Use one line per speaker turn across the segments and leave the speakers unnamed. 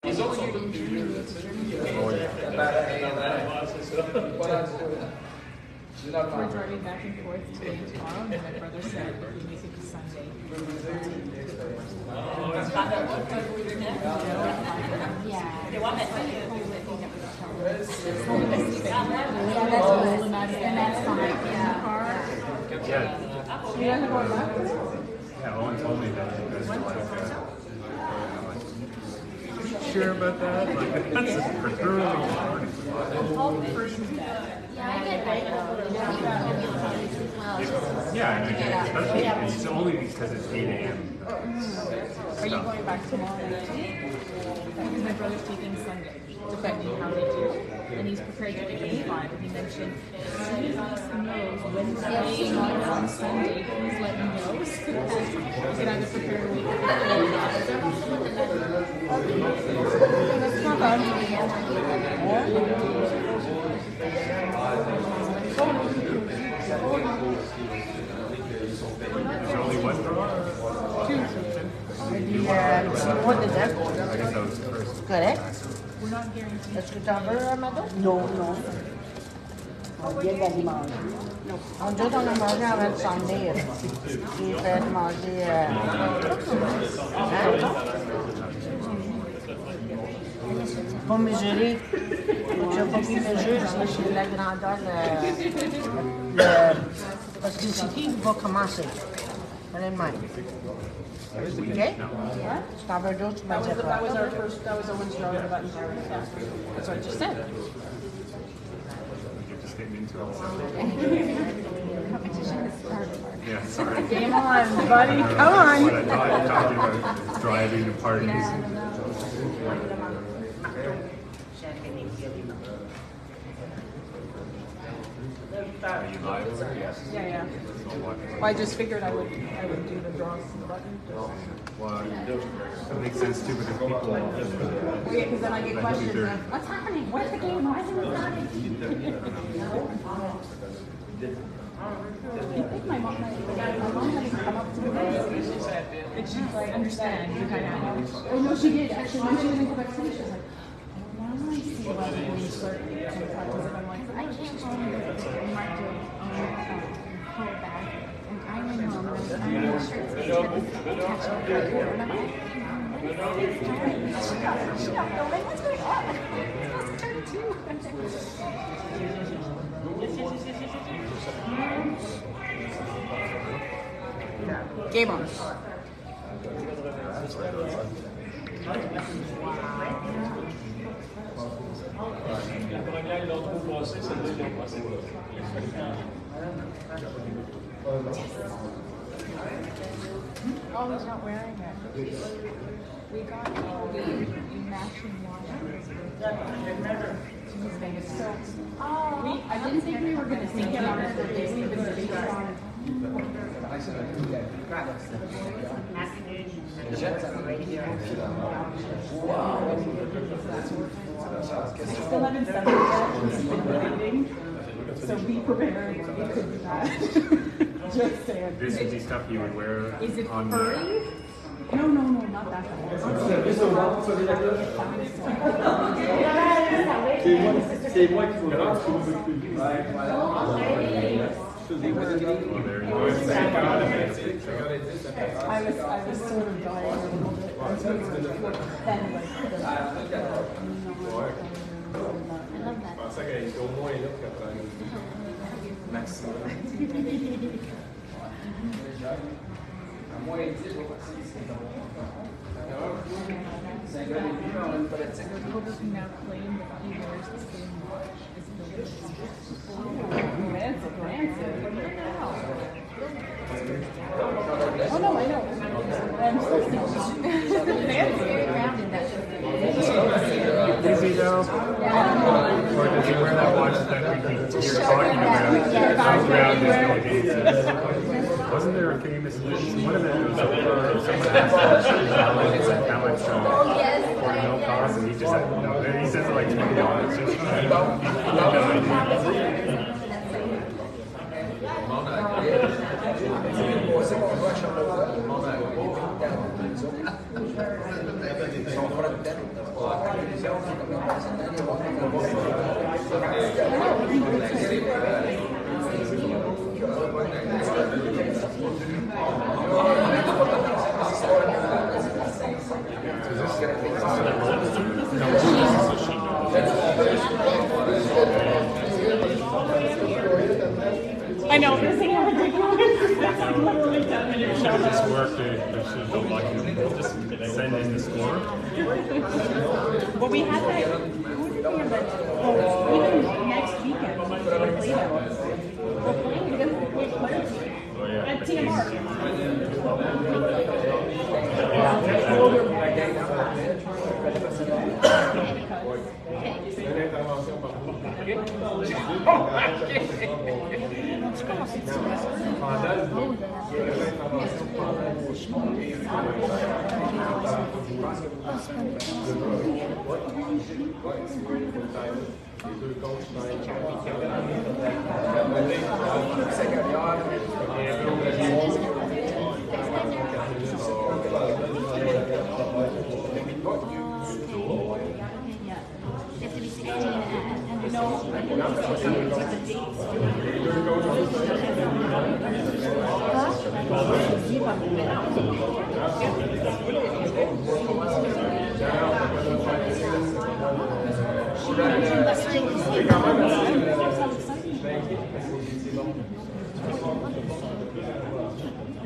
Les autres sont tous plus vieux.
We're driving back and forth today and tomorrow, and my brother said if we make it to Sunday,
Yeah, Owen told me that you guys were sure about that? Like, that's just for thoroughly yeah, I mean, especially it's only because it's 8 a.m.
Are you going back tomorrow night too? Because my brother's taking Sunday, depending how they do. And he's prepared to take 5. And he mentioned, as soon as he knows when he's playing on Sunday, please let me know. So that we can either prepare a week or that's not
There's only one draw?
2.
What is that?
I guess that was the first.
Correct.
We're not guaranteed.
Est-ce que tu en veux, Amado? Non, non. On vient d'aller manger. On dit qu'on a mangé avant de s'en venir. J'ai fait manger. Pas mesurer. Je n'ai pas pu mesurer parce que j'ai la grandeur. Parce que c'est qui va commencer? Honnêtement. Okay? T'en veux d'autres, tu m'as dit
That was our first, that was Owen's drawing about environment. Yeah. That's what I just said.
You're just getting into it.
Competition is started.
Yeah, sorry.
Game on, buddy. Come on.
What I thought you were talking about driving to parties. Are you live? Yes.
Yeah. Well, I just figured I would do the draws button.
Well, that makes sense too because people.
Yeah, because then I get questions of, what's happening? Where's the game? Why isn't it starting? I think my mom had come up to me and she's like, understand, you kind of. Oh no, she did actually. When she was in Quebec City, she was like, now I see why the game started. I'm like, I came home with Mark whole bag, and I went home and I was ironing the shirts and catch up right here, and I'm like, she got filming. What's going on? It's 32. Game on. Oh, he's not wearing it. We got a matching watch. So, I didn't think we were going to see him on it, but they leave the big shot. Still haven't said it yet. He's been waiting. So be prepared. It could be bad. Just saying.
This would be stuff you would wear.
Is it
on
furry? No, not that kind.
C'est moi qui vous rends tout le plus.
I was sort of dying a little bit. Then I love that. Now claim that he wears the same watch as Oh no, I know. I'm still around in that.
Is he though? Or does he wear that watch that you're talking about around his delegates? Wasn't there a famous one of them? Someone asked how much for no cost, and he just said no. He says it like $20.
I know, this thing has like literally 10 minutes.
Should this work? There should go Buckingham. Just send in the score.
Well, we had that. Who did we have that? Oh, even next weekend, we can play that. We're playing against the great players
Oh yeah.
at TMR.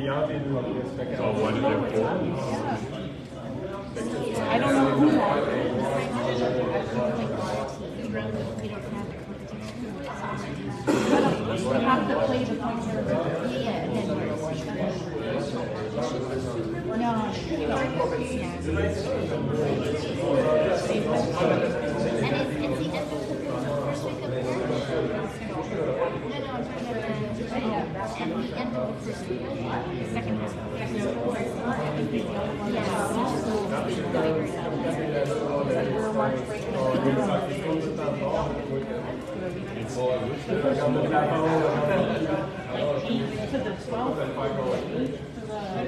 Oh, one of them.
I don't know who that is. We have to play the concert. No.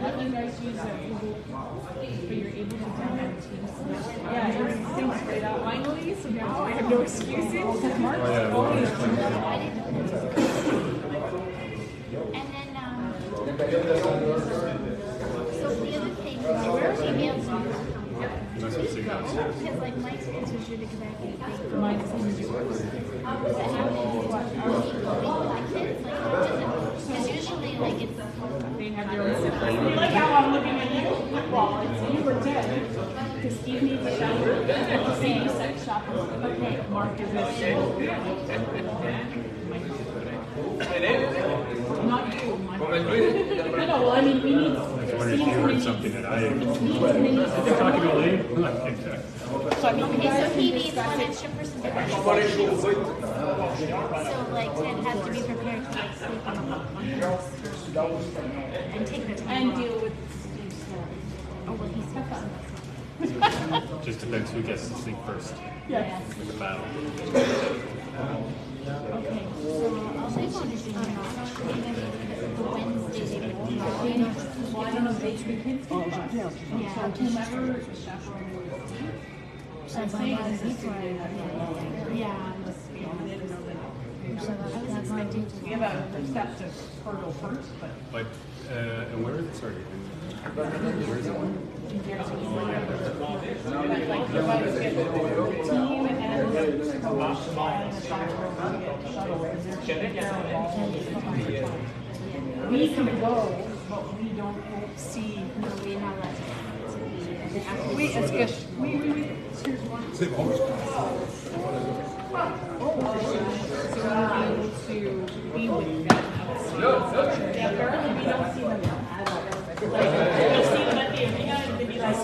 Let you guys use it, but you're able to download Teams. Yeah, everything's straight out finally, so now I have no excuses. Because Mark's always
And then, so the other thing, where emails because like my experience was really because I think
my decisions.
because usually like it's
They have their own system. Like how I'm looking at you. Well, it's you were dead. Because Steve needs a shower. Sadie said shopping. Okay, Mark is this. Not you. No, well, I mean, we need.
I was wondering if you heard something that I am talking to Lee.
So I mean,
okay, so he needs one extra person to work. So like Ted has to be prepared to like sleep on the and take the time
and
off.
deal with Steve's story.
Oh well, he's
Just depends who gets to sleep first
Yes.
in the battle.
okay. So I'll say Wednesday they
Well, I don't know if they should be kids. So whomever is the chaperone.
So that's why yeah. So that's my due to
We have a step to hurdle first, but.
But and where is it? Sorry. Where is it?
Like, you're about to get the team and the coach and the chaperone get shuttle because they're we can go, but we don't see.
no, we're not allowed to.
We, it's good. We, here's one. So we'll be able to be with them outside. Yeah, apparently we don't see them at all. Like, you'll see them at the arena and they'll be like,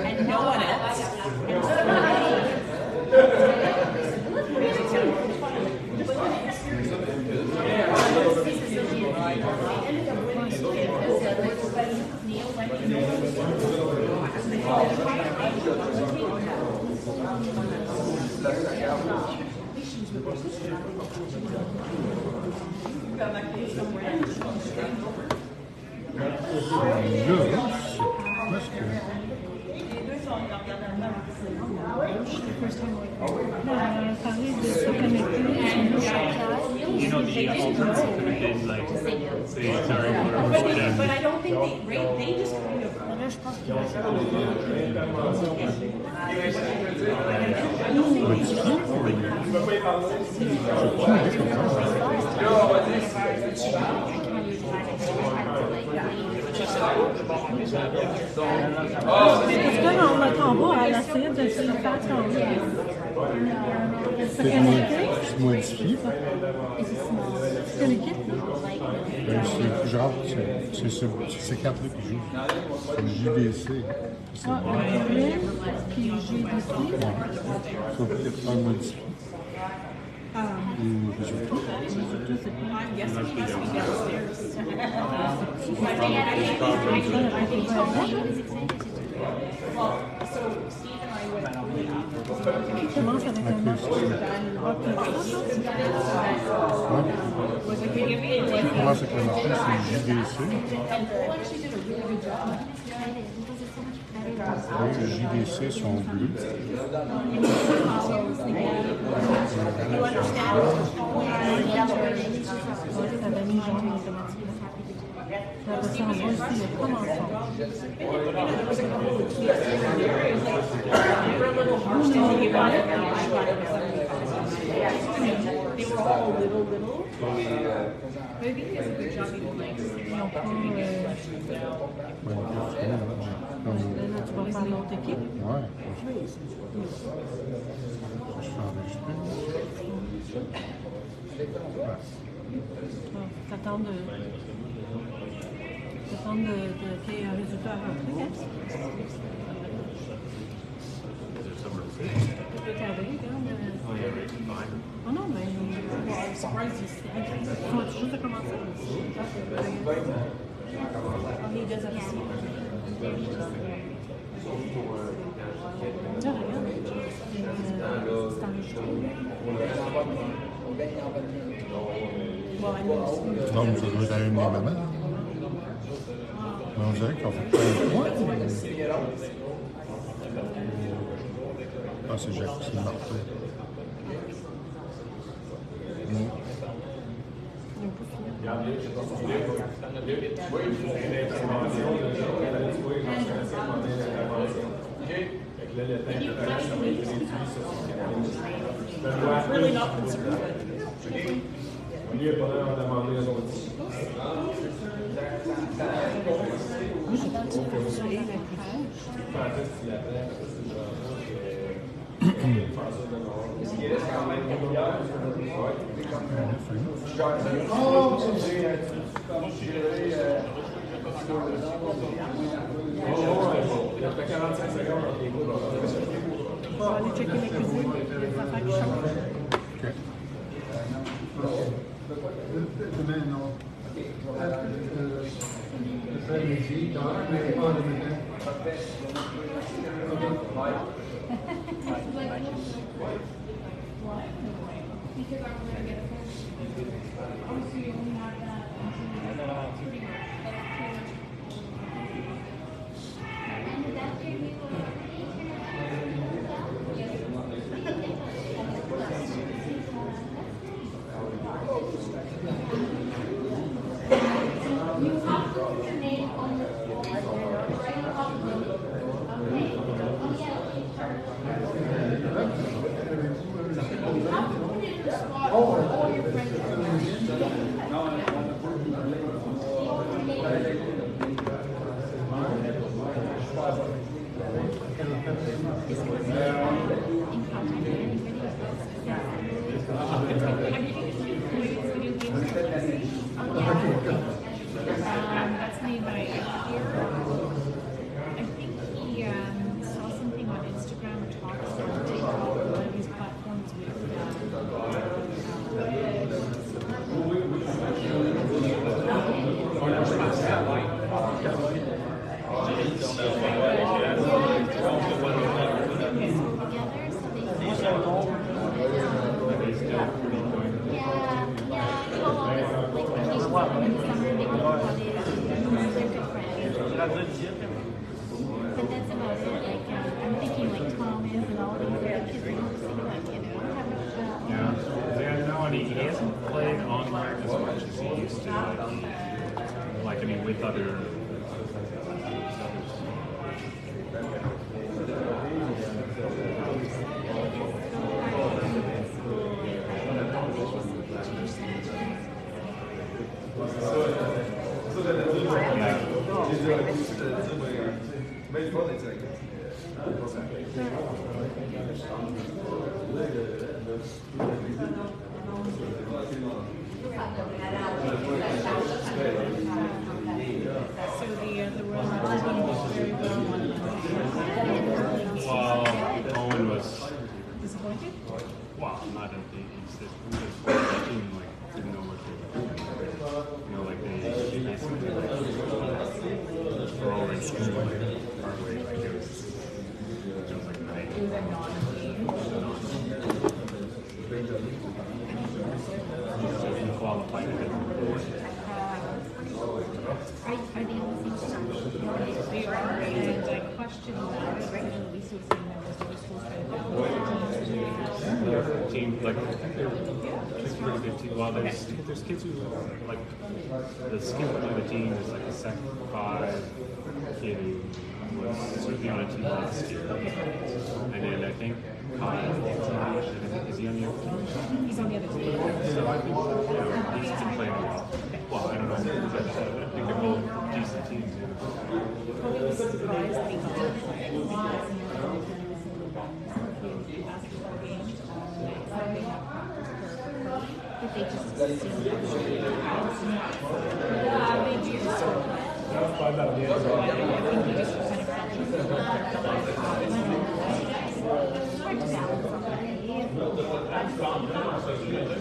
and no one else. But I don't think they just kind of.
Parce que là, on attend pas, elle essaie de se faire tomber. C'est quelle équipe?
Je modifie.
C'est quelle équipe?
C'est genre, c'est ces quatre-là qui jouent. C'est JDC.
Ah, Équipe, puis JDC.
Sauf que les plans modifient.
Ah.
Les résultats.
Qui commence avec un match?
Qui commence avec le marché, c'est JDC. Les JDC sont bleus.
Ça va mis jaune automatiquement. Ça va s'en va aussi, mais pas ensemble.
They were all little. Maybe he does a good job even like.
Là, tu vas faire l'autre équipe.
Ouais. Je suis enregistré.
T'attends qu'il y ait un résultat à rentrer, hein? Tu peux regarder, regarde. Oh non, mais I'm surprised tu vas juste de commencer.
He does have a seat.
Là, regarde. C'est enregistré.
Donc, ça doit être la une des mamans. Mais on dirait qu'on fait plein de points. Ah, c'est Jacques, c'est Martin.
Really not concerned.
On va aller checker la cuisine, les affaires qui changent.
Demain, non. L'après-midi, quand même, pas le matin.
That's made by Équipe. I think he saw something on Instagram or talks to take one of his platforms with
doesn't play online as much as he used to. Like I mean, with other. Well, Owen was
Disappointed?
well, not at the the team like didn't know what they were doing. You know, like they basically like were all in school like partway like it was like night.
It was like non-team.
So he qualified it.
Are they on the same side?
They are, and I question that regularly so seeing members of the school kind of
Team like I think they're pretty good team. Well, there's kids who like the skipper of the team is like a second five kid who was certainly on a team last year, and then I think Kyle is he on the other team?
he's on the other team.
So I think he's been playing well. Well, I don't know, but I think they're both decent teams. Yeah.
Probably was surprised that he got basketball game.
Did they just assume?
They do. So I think he just kind of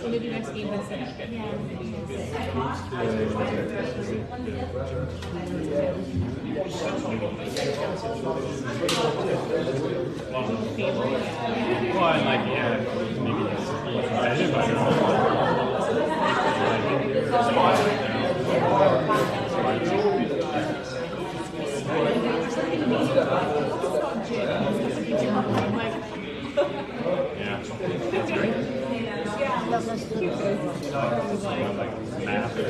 so maybe next game that's it.
Well, and like, yeah, maybe it's competitive, I don't know. Yeah, that's great. Like math or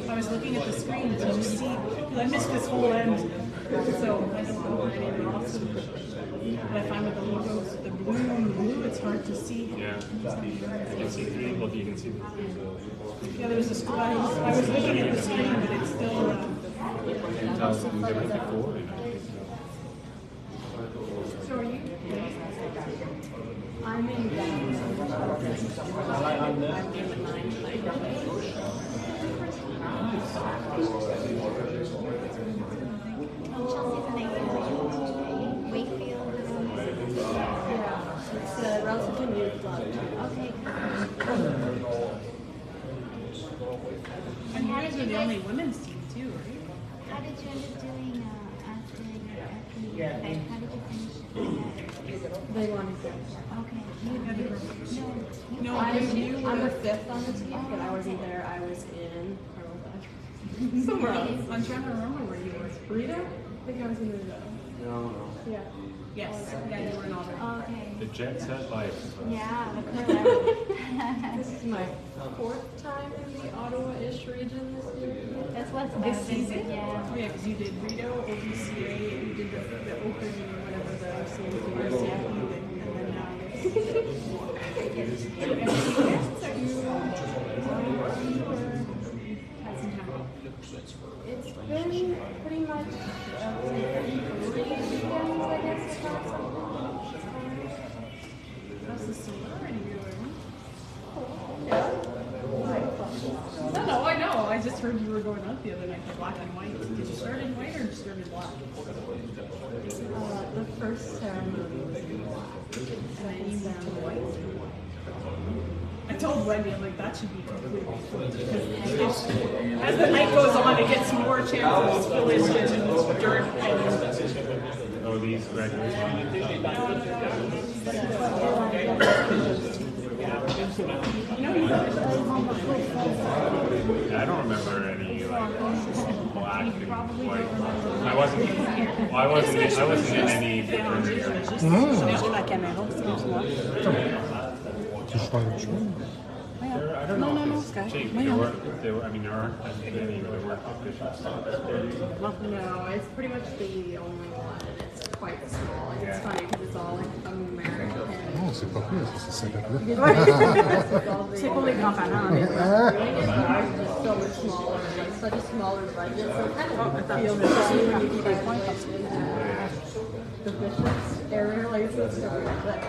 I was looking at the screen to see, I missed this whole end, so I don't know any of the awesome. But I find with the logos, the blue and the blue, it's hard to see.
yeah, you can see the look, you can see the
Yeah, there was a screen. I was looking at the screen, but it's still. So are you?
I'm in
Wakefield.
Yeah, it's a relatively new club.
Okay.
And you guys are the only women's team too, right?
How did you end up doing after your event? How did you finish it?
They wanted to.
Okay.
No,
I'm the fifth on the team, but I wasn't there. I was in somewhere else.
I'm trying to remember where you were.
Rita? I think I was in Rita.
No.
Yeah.
Yes, yeah, you were in all there.
Okay.
The Jets had life.
Yeah, the curler.
This is my fourth time in the Ottawa-ish region this year.
That's what's
This season?
Yeah.
Yeah, because you did Rito, OBCA, you did the Open, whatever the CNC thing, and then now this. So any guests are you had some time off?
It's been pretty much 3 weekends, I guess.
How's the sorority doing?
Yeah.
No, I know. heard you were going out the other night for black and white. Did you start in white or start in black?
The first ceremony was in black.
And then you moved to white. I told Wendy, I'm like, that should be completely flipped. Because as the night goes on, it gets more chances of spillage and dirt and
Oh, these graduates. I don't remember any like black and white. I wasn't in any fraternity.
J'ai ma caméra, excuse-moi.
Tu fais autre chose?
I don't know.
No,
if
it's
it's
okay.
changed. There were, I mean, there aren't as many, there weren't official stops.
No, it's pretty much the only one, and it's quite small. And it's funny because it's all like American.
Non, c'est pas pire, c'est sympathique.
C'est pour les grands-parents. It's so much smaller, like such a smaller budget. So kind of feel the same when you do that point. The bishops area license stuff like that.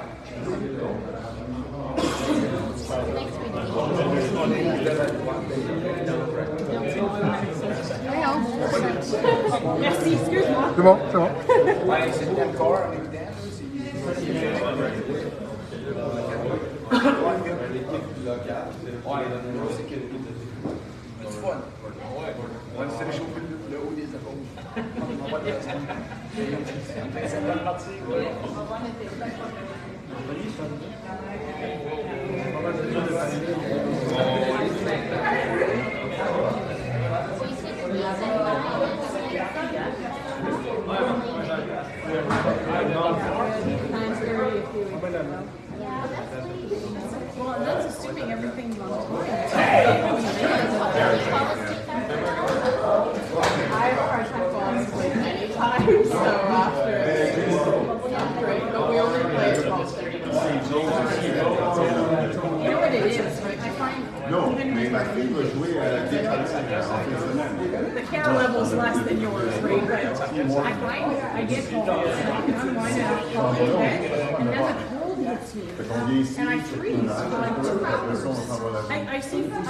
Merci, excuse-moi.
C'est bon, c'est bon.
Ouais, c'est le corps en même temps aussi. L'équipe locale. Ouais, sécurité. C'est fun. On va se réchauffer le haut des épaules. On va le faire. C'est une bonne partie.
Well, and that's assuming everything's on time.
I have a hard time falling asleep anytime, so after it's great, but we only play at 12:30.
You know what it is, right? I find
Non, mais ma fille va jouer à la
the camera level's less than yours, right? But I find I get home and I can unwind and I'll fall into bed, and then the cold hits me, and I freeze for like 2 hours. I see I'm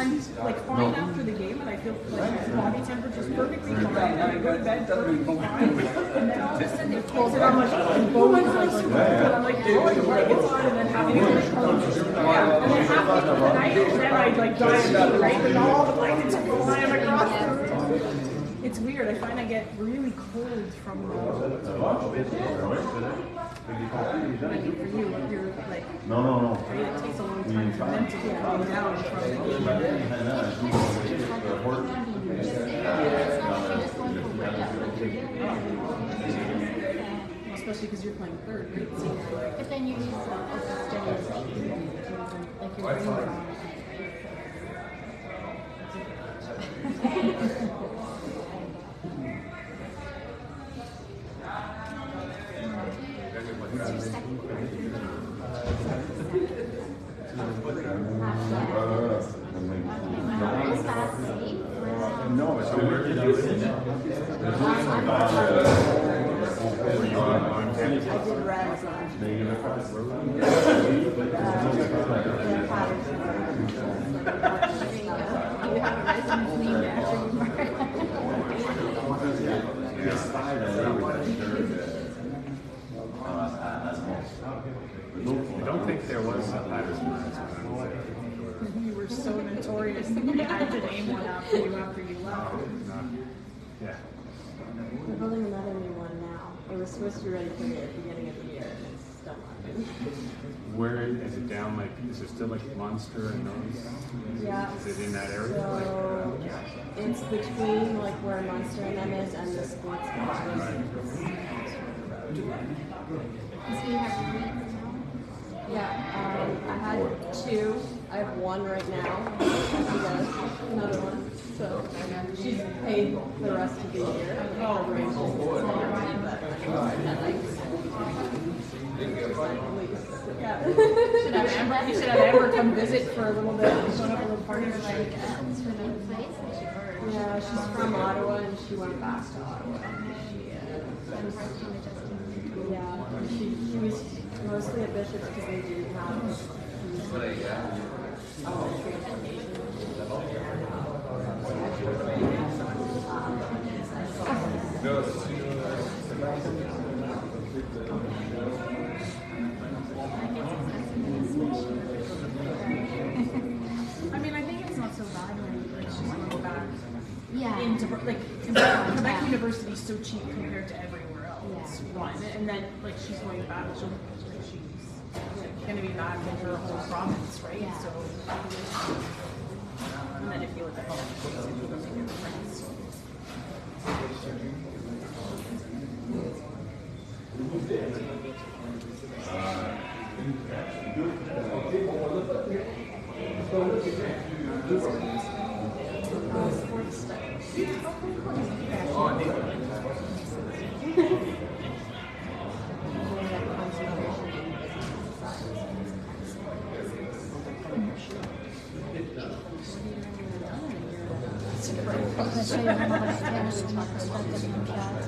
like fine after the game, and I feel like my body temperature's perfectly fine, and I go to bed perfectly fine, and then all of a sudden it pulls it. I'm like, oh my god, it's so cold. And I'm like throwing the blankets on, and then having it like cold. Yeah, and then halfway through the night, then I like dive into right, and all the blankets are flying across the room. It's weird. I find I get really cold from the. Maybe for you, you're like.
Non.
Right, it takes a long time for them to get calmed down from the game. Especially because you're playing third, right? So,
But then you just stay like your brain's on.
Non, mais c'est vrai qu'il y a aussi.
I don't think there was a Patterson when I was there.
you were so notorious that you had to name one after you left.
Yeah.
We're building another new one now. It was supposed to be ready for the beginning of the year, and it's still not.
Where is it down? Like, is it still like Monster and those?
Yeah.
Is it in that area?
So it's between like where Munster and them is and the sports complex.
So you have three now?
Yeah, I had 2. I have 1 right now. She does another one. So she's paid for the rest of the year. Oh, great. Yeah.
You should have Amber come visit for a little bit. One of her parties.
It's for another place?
Yeah, she's from Ottawa and she went back to Ottawa. She was mostly a bishop because they didn't have
I mean, I think it's not so bad when like, she's going back
Yeah.
into Quebec University is so cheap compared to everywhere else.
Yeah.
One, and then like she's going back, she's going to be back in her whole province, right?
Yeah.
So, and then if you look at home, it's going to make a difference.
I'll show you how much damage to my perspective from that.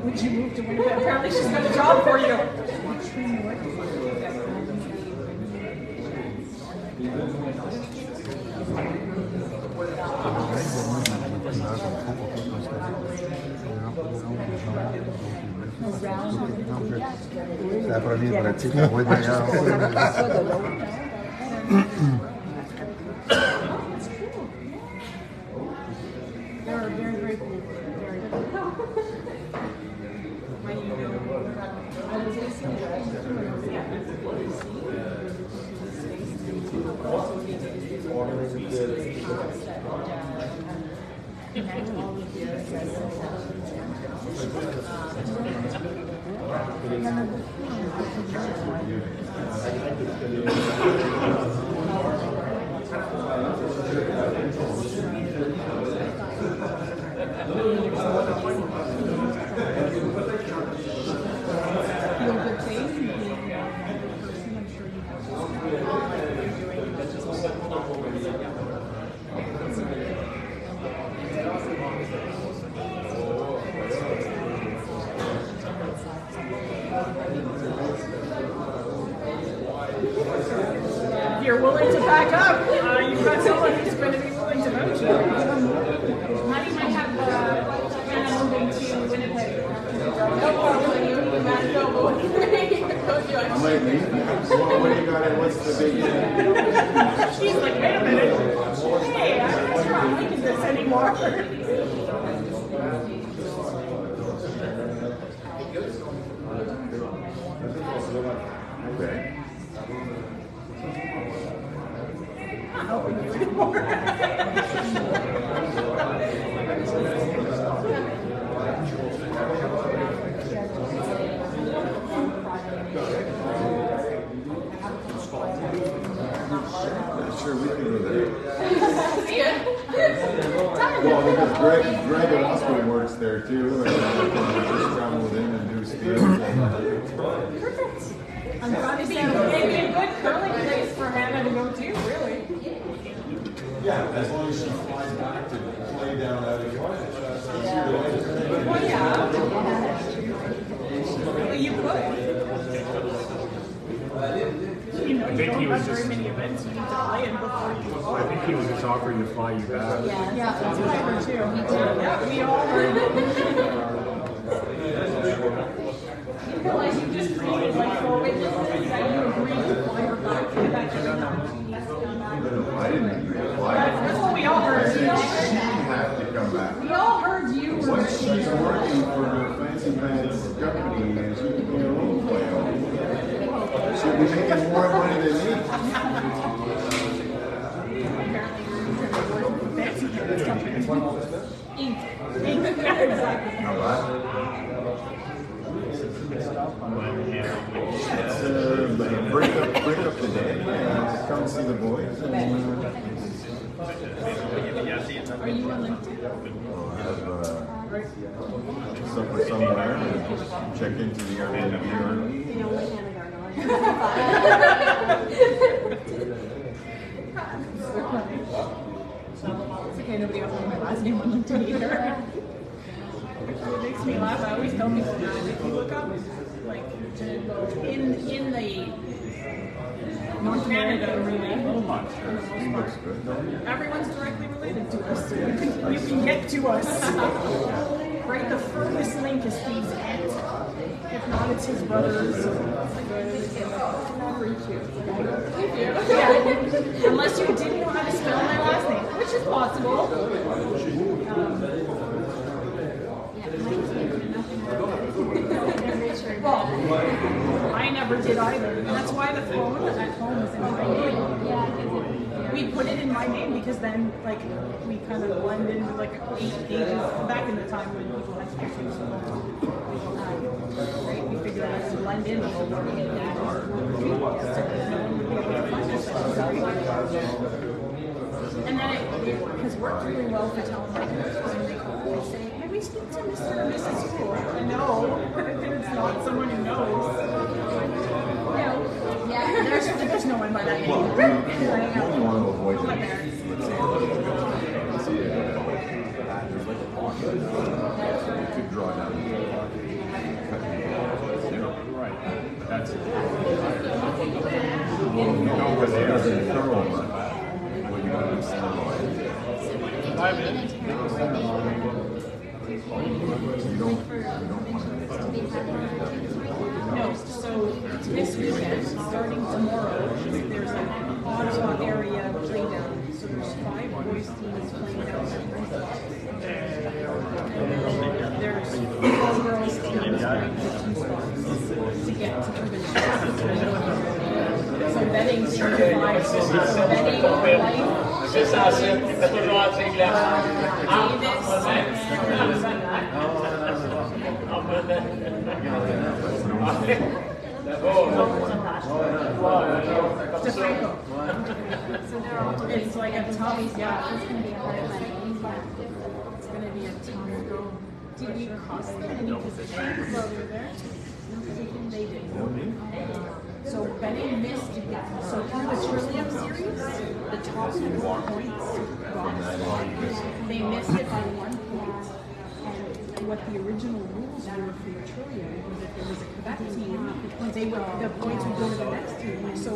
Would you move to Winnipeg? Apparently she's got a job for you.
C'est la première pratique qu'on voit d'ailleurs.
They're very, very cool. Very cool. If you're willing to back up, you've got someone who's going to be willing to vote you. Honey might have Hannah moving to Winnipeg. No problem. You might go.
I might leave. What do you got? What's the big deal?
She's like, wait a minute. Hey, I'm not sure I'm liking this anymore.
Okay.
I'm not helping you anymore.
Sure, we can go there.
See ya.
Well, because Greg at Osprey works there too, and I can just travel with him and do steals.
Perfect. I'm glad to see you. It'd be a good curling place for Hannah to go to, really.
Yeah, as long as she flies back to play down at the
Well, yeah. Well, you could. You know,
I
you
think
don't
he was
have very
just-
many events you need to play in before you go.
I think he was just offering to fly you back.
Yeah, that's what I heard too. Yeah, we all heard. You realize you just created like 4 witnesses that you agreed to fly her back to that.
I didn't agree.
That's what we all heard.
She had to come back.
We all heard you were
Once she's working for her fancy pants company and she can be a role player, she'll be making more money than me. How about? Break up the day and come see the boys.
Are you on LinkedIn?
Have supper somewhere and check into the Airbnb.
It's okay, nobody else knows my last name on LinkedIn either. It makes me laugh. I always tell people that if you look up, like, in the North Canada, everyone's directly related to us. You can get to us. Right? The furthest link is Steve's aunt. If not, it's his brothers. Yeah. Unless you didn't know how to spell my last name, which is possible. Well, I never did either. And that's why the phone at home is in my name. We put it in my name because then, like, we kind of blend in with like 8 pages back in the time when people had pictures. Right? We figured out to blend in the whole work. And then it has worked really well for telemarketers because when they call, they say, "Can we speak to Mr. or Mrs. School?" And no, it's not someone who knows. Yeah, there's no one by that name.
You want to avoid that. You could draw down.
Right. That's it.
Well, you know where they are thorough enough. When you understand
No, so this weekend, starting tomorrow, there's an Ottawa area playdown. So there's 5 boys teams playing down there. And then there's 4 girls teams playing for 2 spots to get to Urban. So betting's 35. So betting, life.
C'est ça, c'est toujours assez clair.
It's like a tough, yeah. It's going to be hard. It's going to be a tough go. Did we cost them any positions while we were there? They did. So Benny missed, so in the Trillium series, the top 4 points got they missed it by 1 point. And what the original rules were for the Trillium was if there was a Quebec team, the points would go to the next team. So,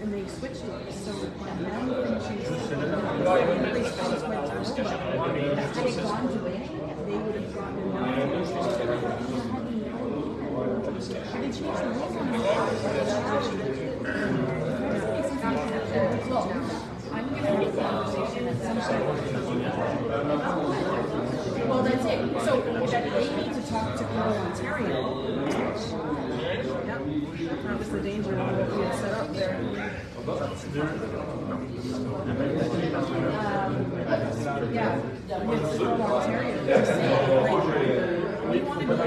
and they switched it. So when them finishes, they just went to nobody. Had it gone to Benny, they would have gotten enough. They changed the rules on I'm going to make a conversation at some point. Well, that's it. So they need to talk to Rural Ontario. Yep. That was the danger of what we had set up there. Yeah, with Rural Ontario to say, like, we want to go to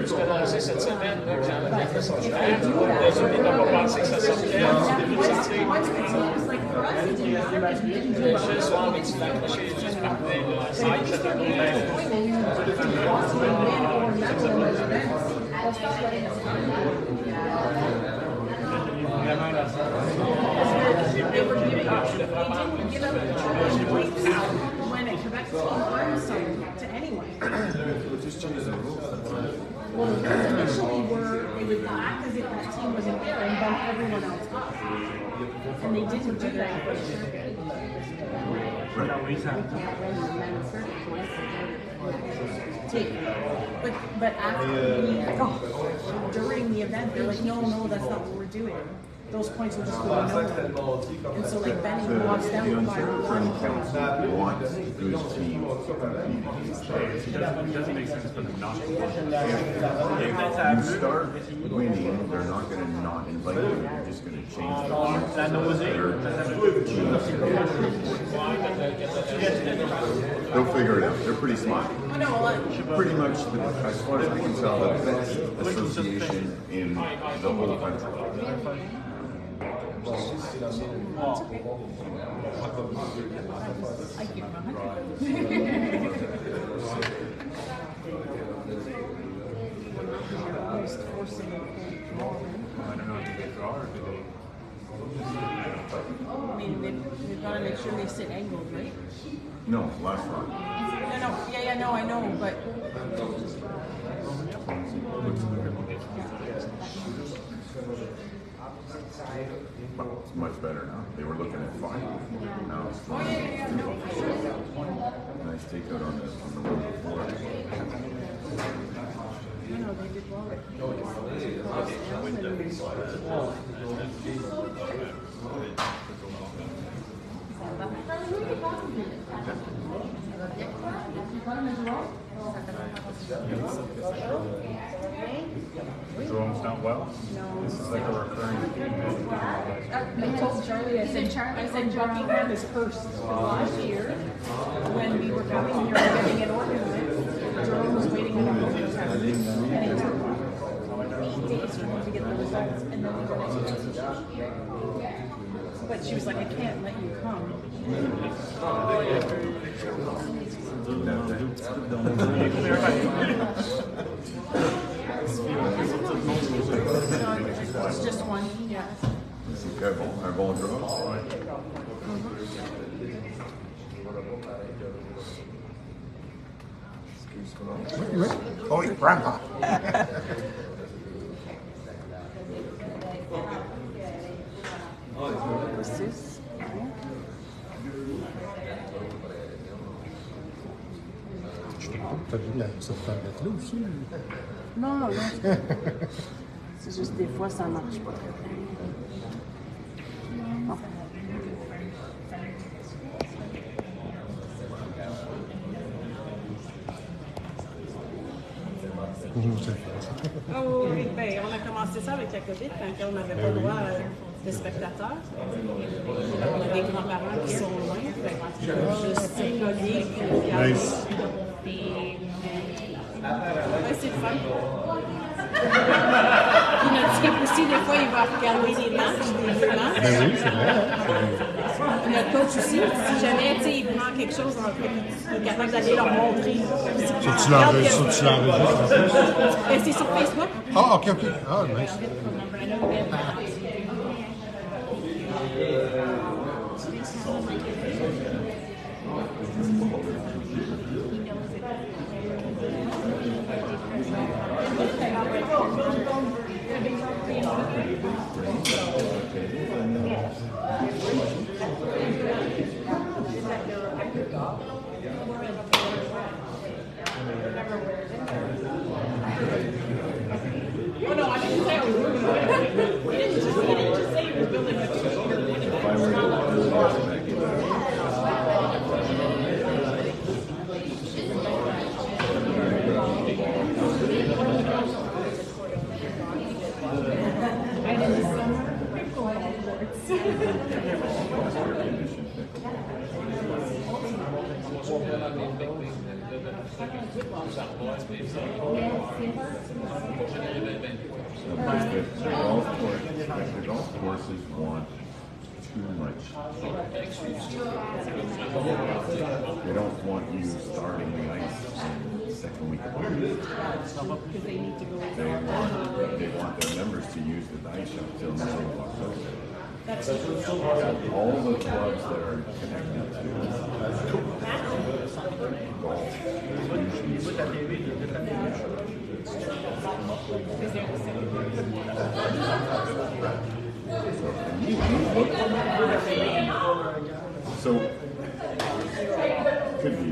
Ce qu'on a lancé cette semaine, là, que j'en ai fait son frère, les autres n'ont pas pensé que ça sortait. Le soir, mais tu l'as accroché juste par le site, ça t'a donné.
They didn't give up the Trillium points when a Quebec team won something to anyone. Well, initially they would act as if that team wasn't there and bump everyone else up. And they didn't do that for the circuit. But after during the event, they're like, no, that's not what we're doing. Those points will just go to no one. And so, like, Benny walks down by
Certain council wants those teams to compete against others.
It doesn't make sense for them not to.
If you start winning, they're not going to not invite you. They're just going to change They'll figure it out. They're pretty smart. Pretty much, as far as I can tell, the best association in the whole country.
I give him 100.
I don't know if they draw or do they?
I mean, they've got to make sure they sit angled, right?
No, last one.
No, I know, but
Well, it's much better now. They were looking at 5 before. Now it's 5. Nice takeout on the road before.
no, they did well.
Jerome's not well?
No.
This is like a recurring theme.
I told Charlie, I said Buckingham is cursed. Last year, when we were coming here and getting it organized, Jerome was waiting in a hotel and it took 8 days for him to get the results, and then we were like, but she was like, I can't let you come. It's just one, yeah.
C'est un bon draw.
Oui. Oh, oui, grandpa. T'as vu cette fenêtre-là aussi?
Non. C'est juste des fois, ça marche pas très bien. Bon.
Oh oui, ben, on a commencé ça avec la COVID quand on n'avait pas le droit de spectateurs. On a des grands-parents qui sont loin. Je suis loguée.
Nice.
C'est le fun. Puis notre équipe aussi, des fois, il va regarder les matchs, des matchs.
Ben oui, c'est vrai.
Notre coach aussi, si jamais il prend quelque chose, il est capable d'aller leur montrer.
Tu l'enregistres?
C'est sur Facebook.
Ah, ok. Ah, nice.
Oh no, I didn't say I was moving away. He didn't just say he was building a
The golf courses want too much. They don't want you starting the ice in the second week of August. They want their members to use the ice shop till the middle of October. All the clubs that are connected to golf so could be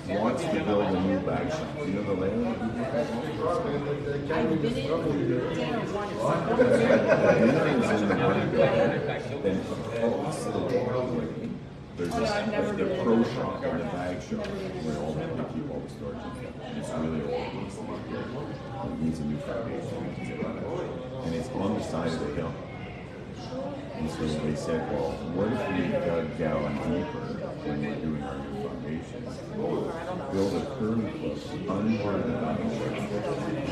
wants to build a new bag shop. You know the layout? Then across the driveway, there's the pro shop or the bag shop where all they keep all the storage and stuff. It's really old. It needs a new foundation. And it's on the side of the hill. And so they said, well, what if we dug down deeper when we're doing our new foundations? Build a curly club under the foundation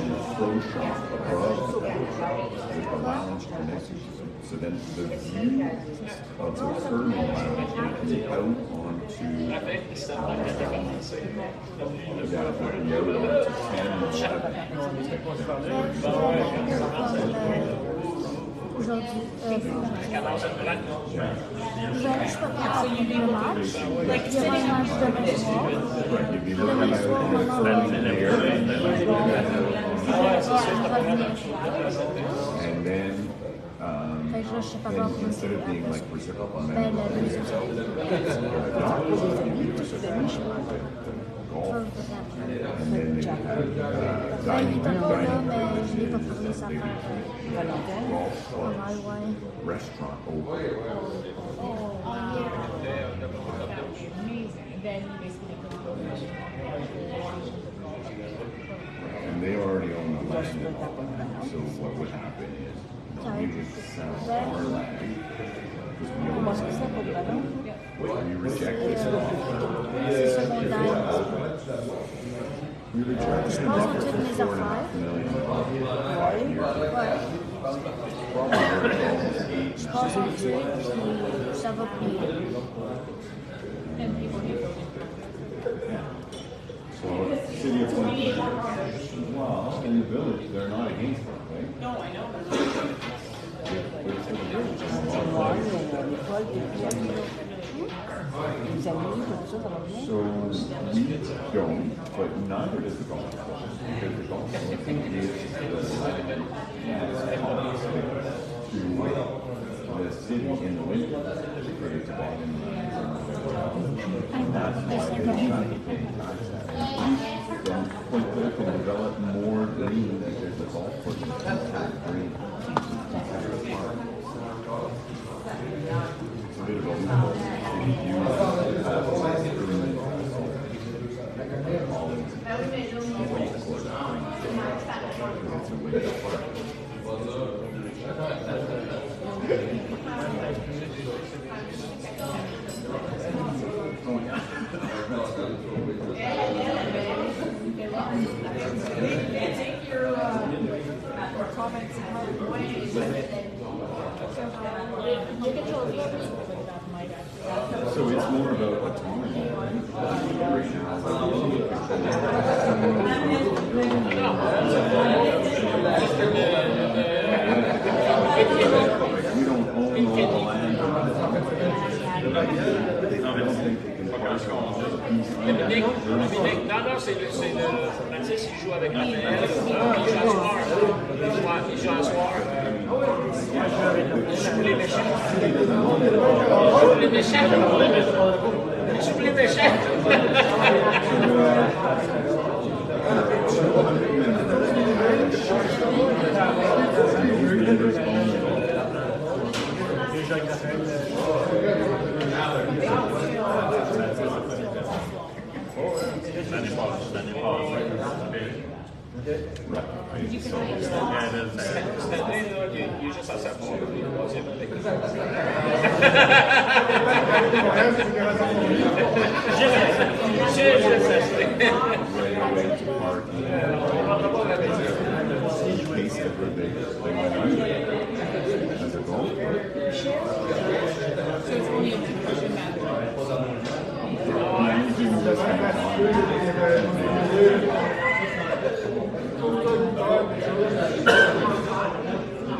and a pro shop above the foundation with the lounge connected to So then the view of the curving line would be out onto
I think c'était pas très commencé.
that would be out onto 10 and 11.
Aujourd'hui,
Commence à te prendre.
aujourd'hui, je peux pas regarder le match. Il y aura un match demain soir. Demain soir, on aura
And then,
fait que là, je sais pas
then
comment
instead of being like reciprocal
Ben, la
golf,
deuxième.
and then they have
Ben, il
dining
était pas là,
dining
mais je l'ai pas
privileges,
parlé sa
big
fête.
golf club,
Ouais, ouais.
restaurant open.
Then you basically
And they already own the land. So what would happen is, we would sell our land, because we own the land. We reject this offer.
C'est secondaire.
We reject this
Je pense
offer
à toutes mes
for
affaires.
$4.5 million for 5 years.
Ouais.
Probably worth almost $8
Je pense à truc, puis ça va plier.
So, city of Lincoln, well, in the village, they're not against it, right?
No, I know.
It's for the village. So, we don't, but neither does the golf club, because the golf club gives the land to the city in the winter for the toboggan and that's why they're trying to pay taxes. Then Quinto can develop more green because the golf course is considered green. Considered a park. It's a bit of a loophole. City use improvement all in golf course green. Because it's a winter park.
Take your comments
So it's more about autonomy, right? Like, we don't own all the land. I don't think they can parcel all the
Dominique,
pieces.
non, c'est le Mathis, il joue avec Raphaël, il joue à soir. Il joue à soir. Il joue les méchants. Il joue les méchants. Il joue les méchants. Il est juste à sa part.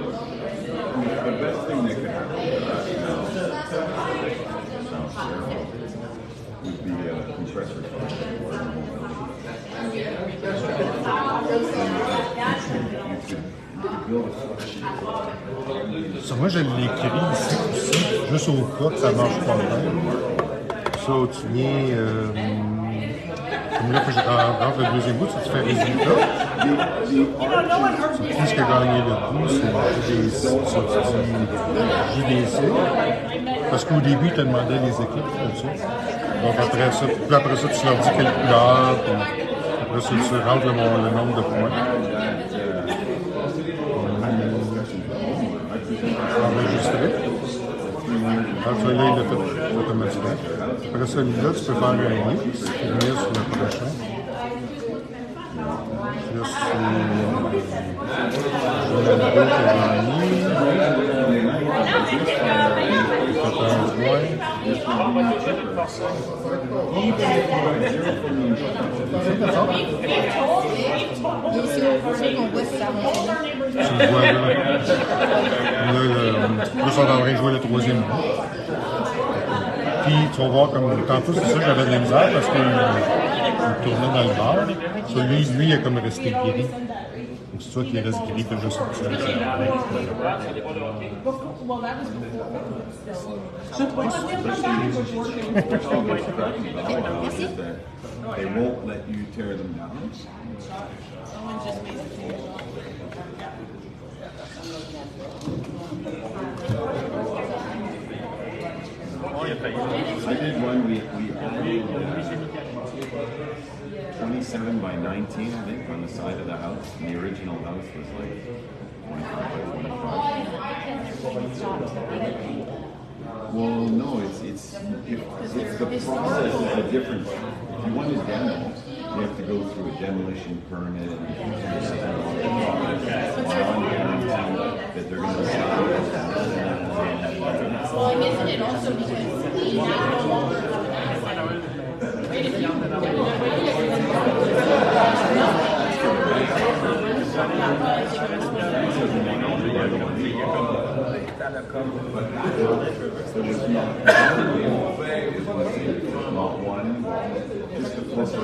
The best thing that could happen to us now would be a compressor
Ça, moi, je l'écris ici aussi, juste au cas que ça marche pas bien. Ça, tu viens, comme là que je rentre le deuxième bout, tu fais résultat. C'est plus que gagner le coup, c'est JDC. Parce qu'au début, tu demandais les équipes, comme ça. Donc après ça, tu leur dis quelle couleur, puis après ça, tu rentres le nombre de points. Enregistré. Alors, là, il l'a fait automatiquement. Après ça, là, tu peux faire un lien, tu peux venir sur le prochain. Là, c'est Ronaldo qui a gagné. C'est un point.
C'est qu'on voit si ça va.
Tu le vois là. Là, ils sont en train de jouer le troisième but. Puis tu vas voir comme tantôt, c'est ça, j'avais de la misère parce qu'il tournait dans le bar. So, lui, il a comme resté guéri. Donc c'est toi qui reste guéri, tu as juste sorti ça.
Merci.
They won't let you tear them down.
Someone just made a change.
I did one, we 27 by 19, I think, on the side of the house. And the original house was like 25 by 25. Well, no, it's the process is a different. If you want to demo, you have to go through a demolition permit and non-guarantee that they're going to sell it.
Well, isn't it also because he now no longer have an asset? Right? If you
not one, just the first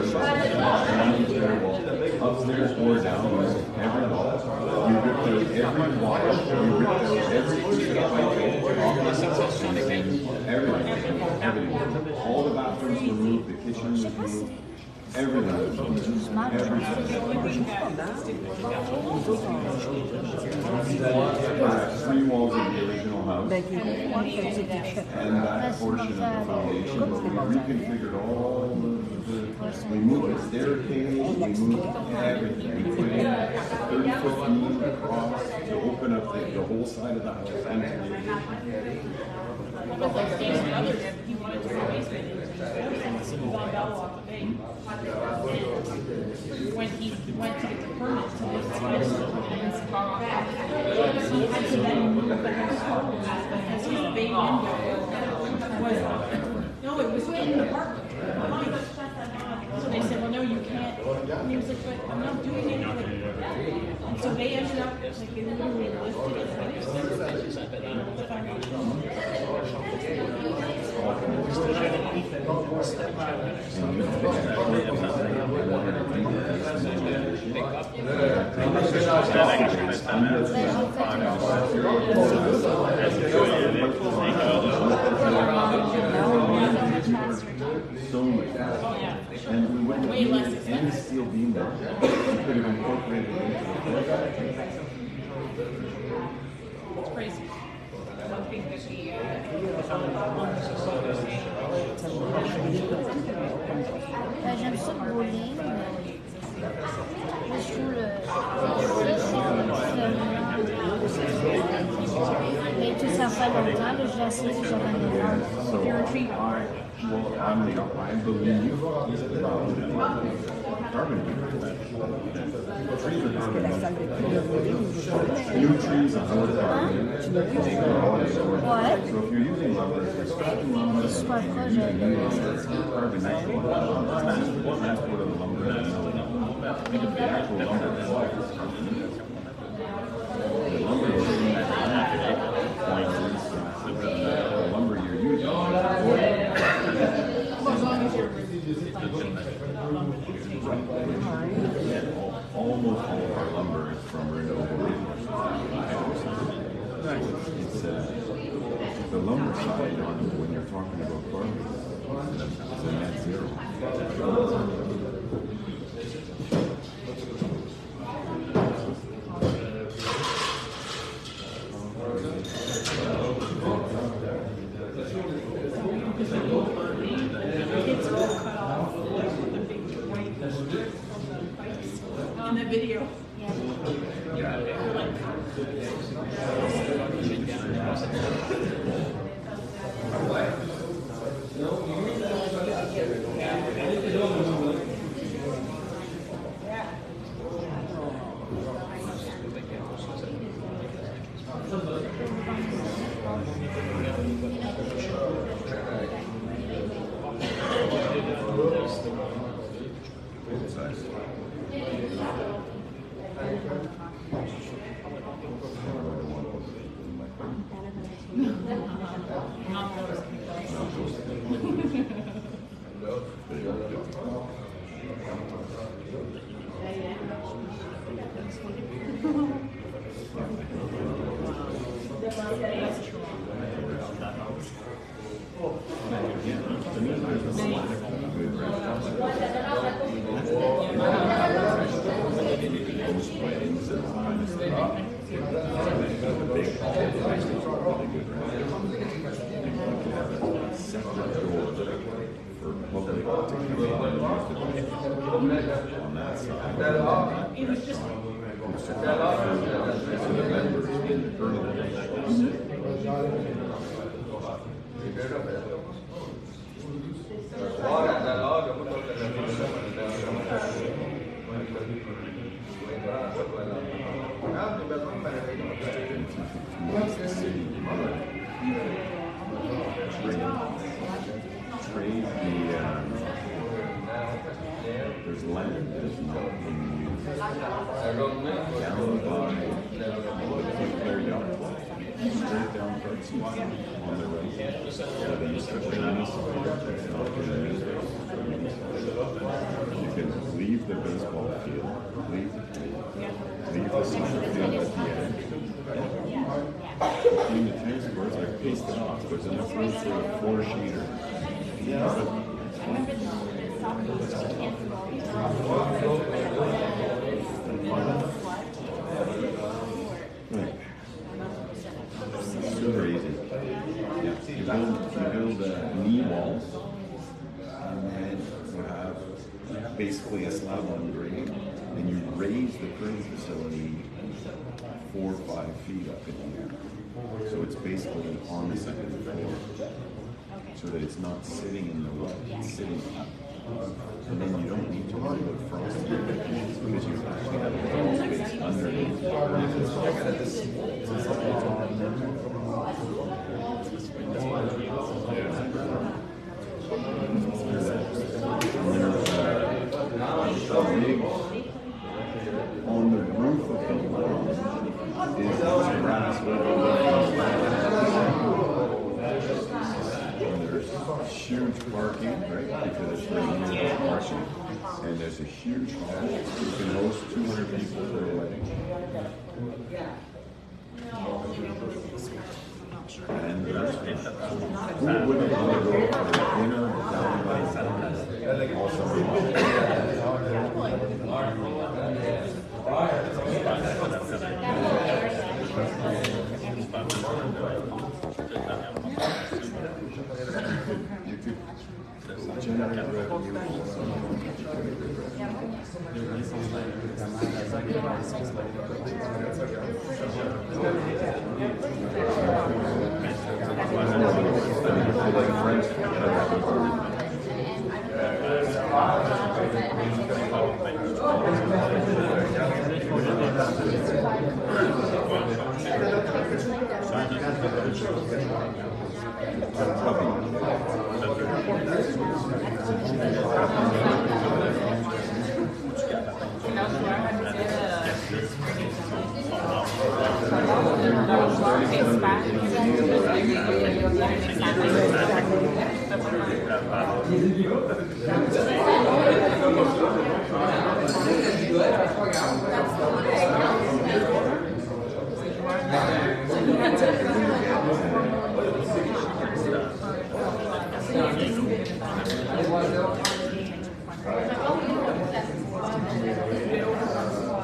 upstairs or downstairs, every wall. You ripped out every wall, you ripped out everything. All the bathrooms were moved, the kitchen was moved. Everything was moved. Three walls of the original house. And that portion of the foundation, we reconfigured all of we moved the staircase, we moved everything. We put in 30-foot beam across to open up the whole side of the house.
He wanted to go basement. He was on Bellwalk Bay. When he went to get the permit to lift the house, he had to then move the house forward because his bay window was, no, it was in the apartment. So they said, well, no, you can't. And he was like, but I'm not doing anything. And so they ended up, like, they literally lifted it.
So much faster. And we wouldn't have used any steel beam there. We could have incorporated it into the
It's crazy.
J'aime ça le bowling, mais je trouve mais tout ça fait longtemps, je l'ai essayé, j'avais une énorme.
I believe new trees are more carbon.
Ouais.
So if you're using lumber, if you're scrapping lumber,
C'est super proche.
carbon transport of the lumber, the actual lumber itself is carbon. The lumber you're using the lumber you're using almost all of our lumber is from renewable resources. It's the lumber side on when you're talking about carbon, it's a net zero.
In the video.
To me, there's a slack good restaurant. Most weddings and all kind of stuff. The big holidays, really good restaurant. And you can have a separate door for public to come in and use the bathroom on that side.
It was just
So the members in the early days. Trade there's land that is not being used. Down by their yacht club, straight down Princeton on the right. Yeah, they used to train us. It's not being used. You can leave the baseball field, leave the field, leave the soccer field at the end. Between the tennis courts, I paced it off. There's enough room for a four-sheeter. Super easy. Yeah. You build knee walls, and then you have basically a slab on grade, and you raise the crane facility 4 or 5 feet up in the air. So it's basically on the second floor, so that it's not sitting in the rut, it's sitting up. And then you don't need to worry about frost because you actually have a wall space underneath. On the roof of the lawn is grass and there's huge parking, right? Because it's right near the parking. And there's a huge hall. You can host 200 people for a wedding. And there's who wouldn't want to go for dinner down by the also you could generate revenue.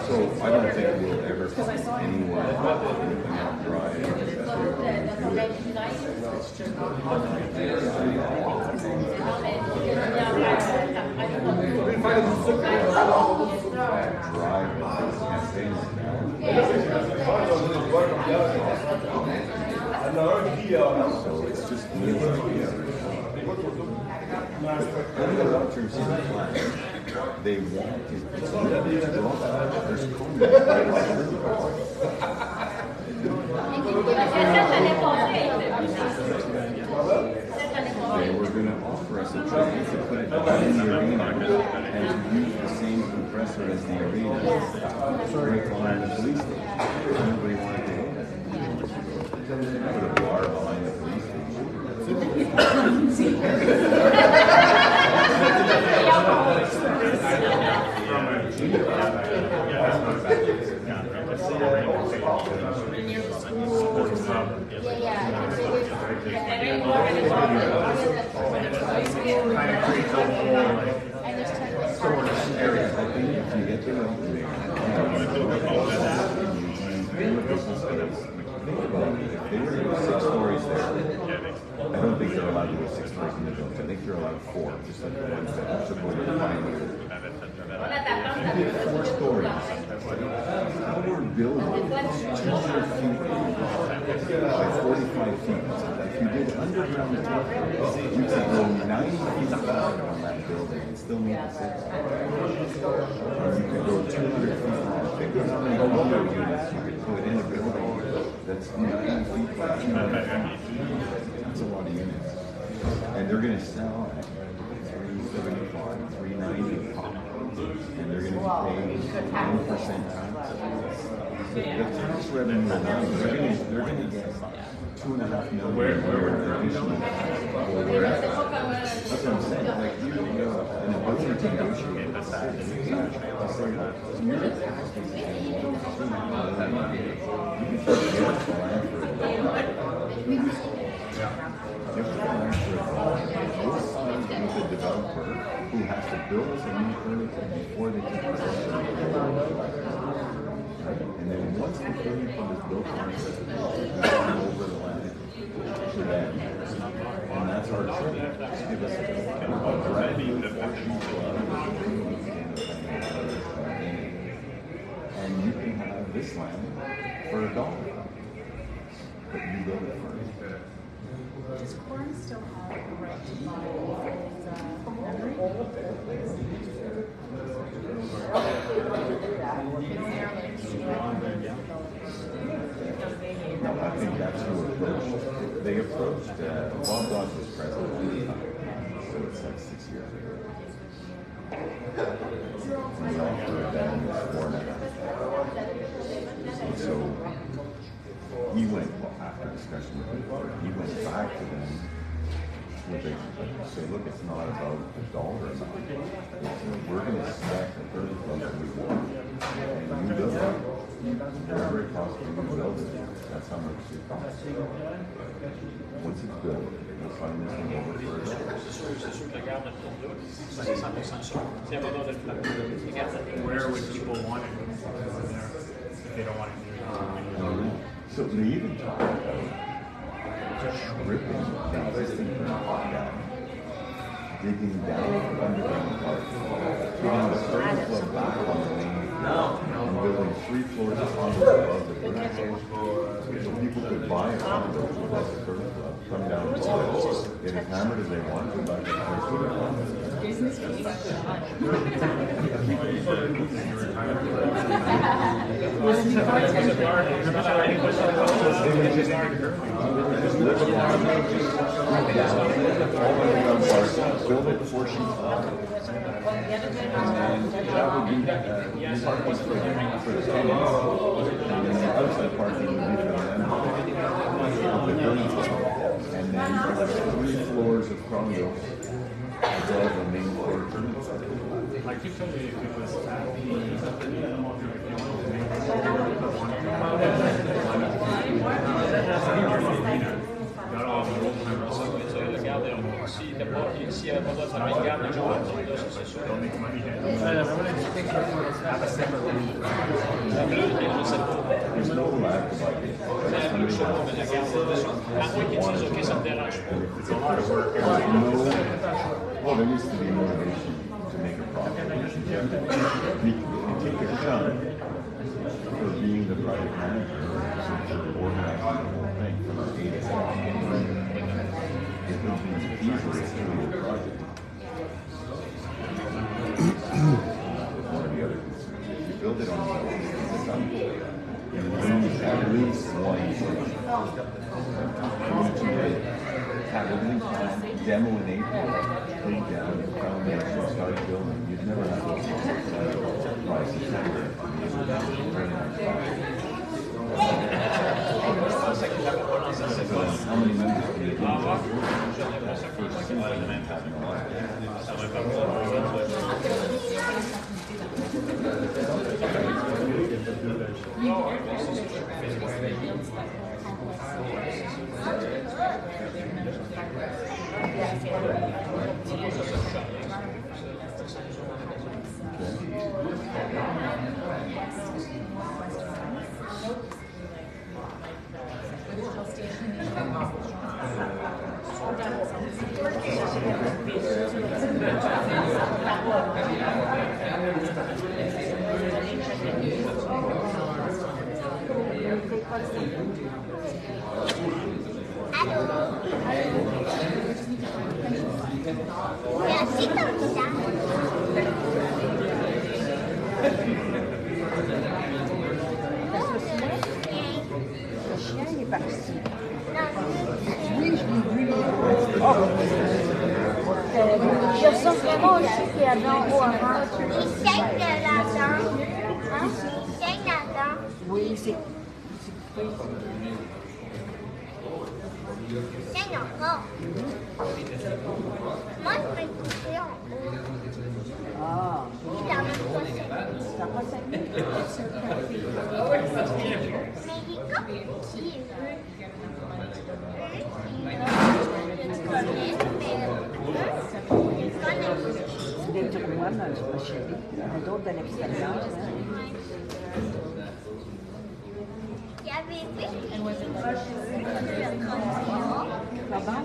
So I don't think we'll ever find anyone who can drive so it's just new idea. They want it. It's there's they were going to offer us a trade to put it behind the arena and to use the same compressor as the arena right behind the police station. Nobody wanted to do it. Put a bar behind the police station. stories in the building. I think you're allowed 4, just like the ones that are supposed to find. You have 4 stories. Our building, 200 feet by 45 feet. If you did underground work, you could go 90 feet long on that building and still meet the 6. Or you could go 200 feet long. Think of how many window units you could put in a building that's 90 feet by 200 feet. That's a lot of units. And they're going to sell at $375, $390 pop. And they're going to be paying 10% tax. The tax revenue alone, they're going to get $2.5 million. Where additional tax. That's what I'm saying. Like you in a building to negotiate the tax. Your tax is with a developer who has to build us a new furniture before they can possession. And then once the furniture is built, we turn over the land to them. And that's our job. Give us a brand new portion and you can have this land for $1. But you build it first.
Does Corn still have the right to buy memory?
No, I think that's who approached. They approached, Bob Dodge was president at the time, so it's like 6 years ago. And the offer of them was $4.5. So he went, after discussion with the board, he went back to them with a, say, look, it's not about the dollar amount. We're going to spec the 30 club that we want. And you build it. Whatever it costs you to build it, that's how much it costs. Once it's built, we'll sign this thing over for $1.
Where would people want it if they don't want it here?
So they even talk about stripping the existing park down, digging down for underground park, putting the third club back on the main floor, and building 3 floors of condos above the third floor. So people could buy a condo above the third club, come down to it, get as hammered as they want, go back to the first floor. Build it 4 sheets long. And that would be parking for the tenants. And then the outside parking would be for them of the building. And then 3 floors of condos above the main floor.
Like you told me, if it was got all the old timers.
S'il n'y avait pas besoin de faire une garde, c'est sûr.
Don't make money here.
There's no lack of ideas.
It's a lot of work.
Well, there needs to be motivation to make a profit. You take a shot for being the project manager, organizing the whole thing from A to Z. It would be easily a 3-year project. One of the other concerns, if you build it on some, you lose at least 1 inch. Have everything planned, demo in April, take down the foundation, start building. You'd never have those prices. How many members can you do?
Merci, Tom.
Le chien, il est parti.
Oui,
je l'ai vu.
je sens vraiment aussi qu'il y avait en haut avant. Il saigne la dent. Hein? Il saigne la dent.
Oui, c'est coupé.
Il saigne encore. Moi, je vais couper en haut.
Ah.
Il a même pas saigné.
T'as pas saigné?
Mais il est comme petit.
C'est des tournois dans le chéri. Il y en a d'autres de l'extérieur.
Il y avait vu.
Pardon?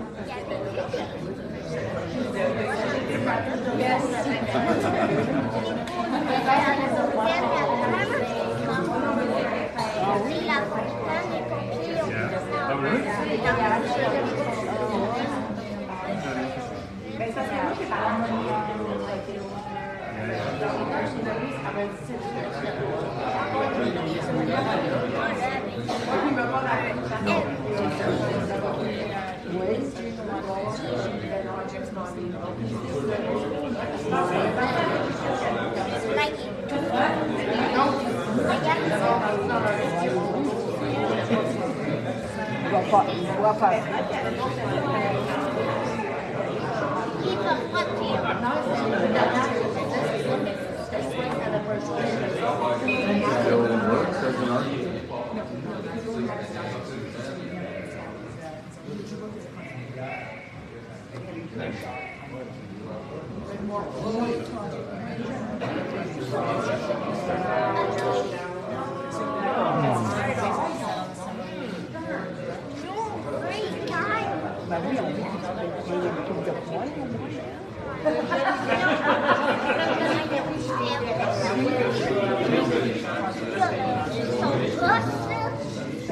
Il va faire. Ben oui, on dit qu'il y a une coupe de poils au moins.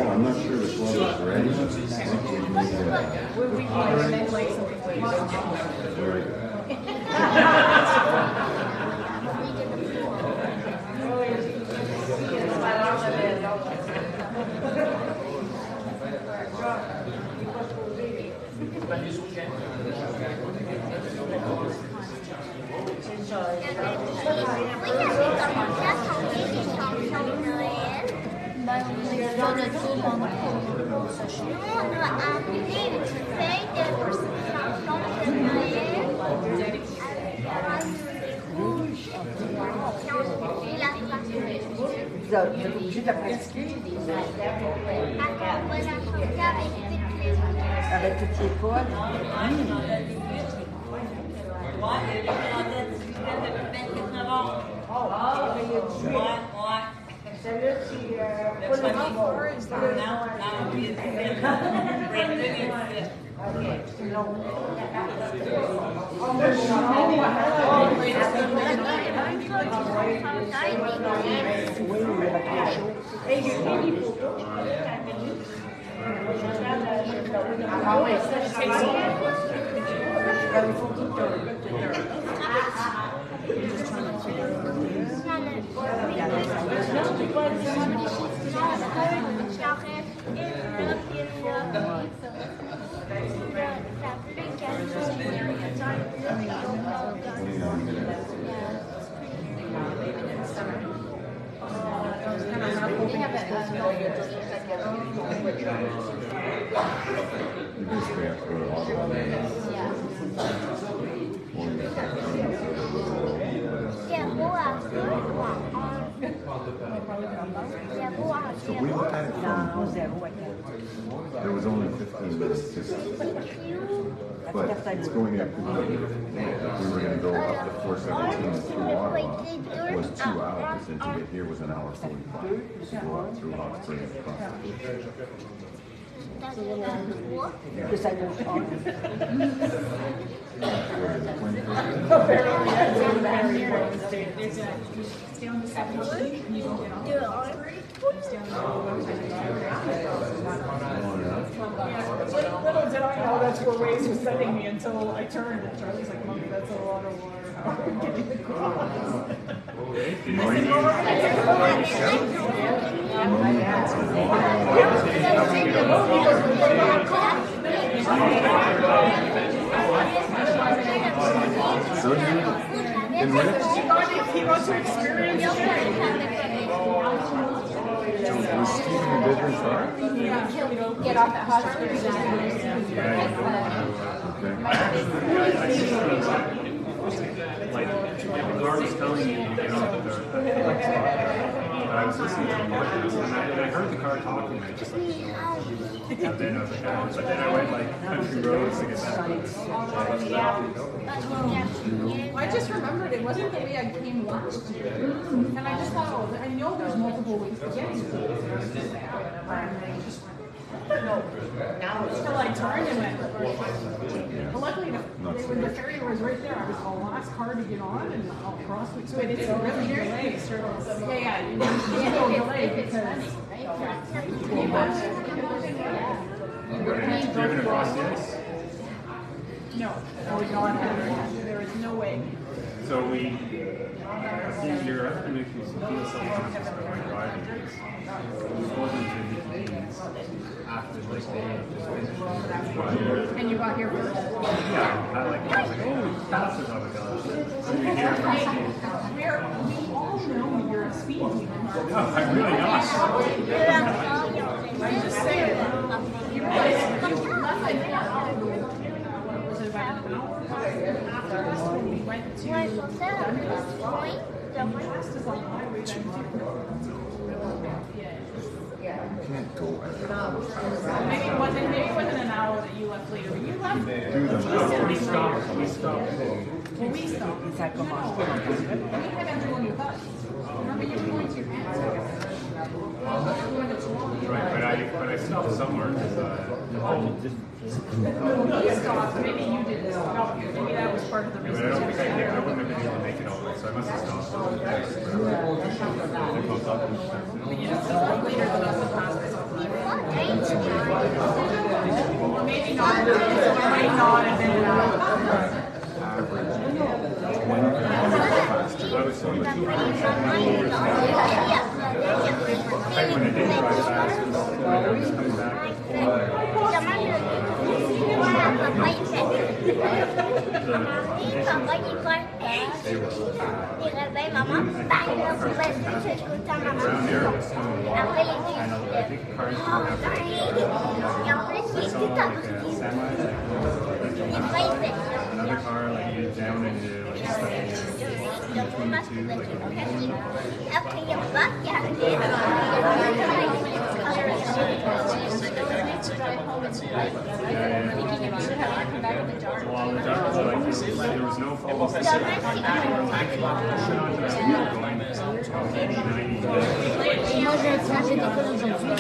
I'm not sure the club is ready. I think we need very good.
Vous êtes obligé de la pratiquer? Avec toutes les codes?
Celle-là, c'est pas le
There was only 15 minutes to but it's going up. We were going to go up to 417 and through Ottawa was 2 hours, and to get here was an hour 45. To go up through Hot Springs across the beach.
Que ça nous change.
Stay on the 17th and you can get on. Stay on the Little did I know that's where Waze was sending me until I turned and Charlie's like, Mommy, that's a lot of water. How are we getting the cross? He wants to experience it.
Was Steve in the bedroom car?
Get off at hospital.
Like, the car was telling me, you know, but I was listening to him, and I heard the car talking, and I just like, and then I was like, but then I went like country roads to get that.
I just remembered it wasn't the way I came last year. And I just thought, oh, I know there's multiple ways to get to it. Until I turned and went. But luckily, when the ferry was right there, I was the last car to get on and I'll cross it. So it is really delayed. Yeah, it's so delayed because.
Driven across this?
No, there is no way.
So we, you're up to make you feel self-conscious about my driving. We wasn't in the meetings after like they just finished.
And you got here first?
Yeah, I was like, oh, passes on the gosh. We
all know you're a speed demon.
No, I'm really not.
I'm just saying. You realize you left like was it about an hour after this when we went to
You can't go at
maybe it wasn't an hour that you left later, but you left.
We stopped.
Well, we stopped. We had everyone with us. Remember you were going to your aunt's
Right, but I stopped somewhere because
you stopped. Maybe you didn't stop. Maybe that was part of the reason.
I don't think I wouldn't have been able to make it all, so I must have stopped.
Later than us the past. Maybe not. It might not have been
average 20 faster.
I was so much when I did drive fast, when I was coming back.
Maman, bang, là vous restez, c'est tout le temps maman. Après les filles, et en plus, il est tout à côté. Il est pas épais.
Another car, like you down into like stuck in between the two, like a median.
Après, il y a pas qui arrive.
Well, the doctor was like, there was no fault.
Moi, j'ai changé d'école aujourd'hui.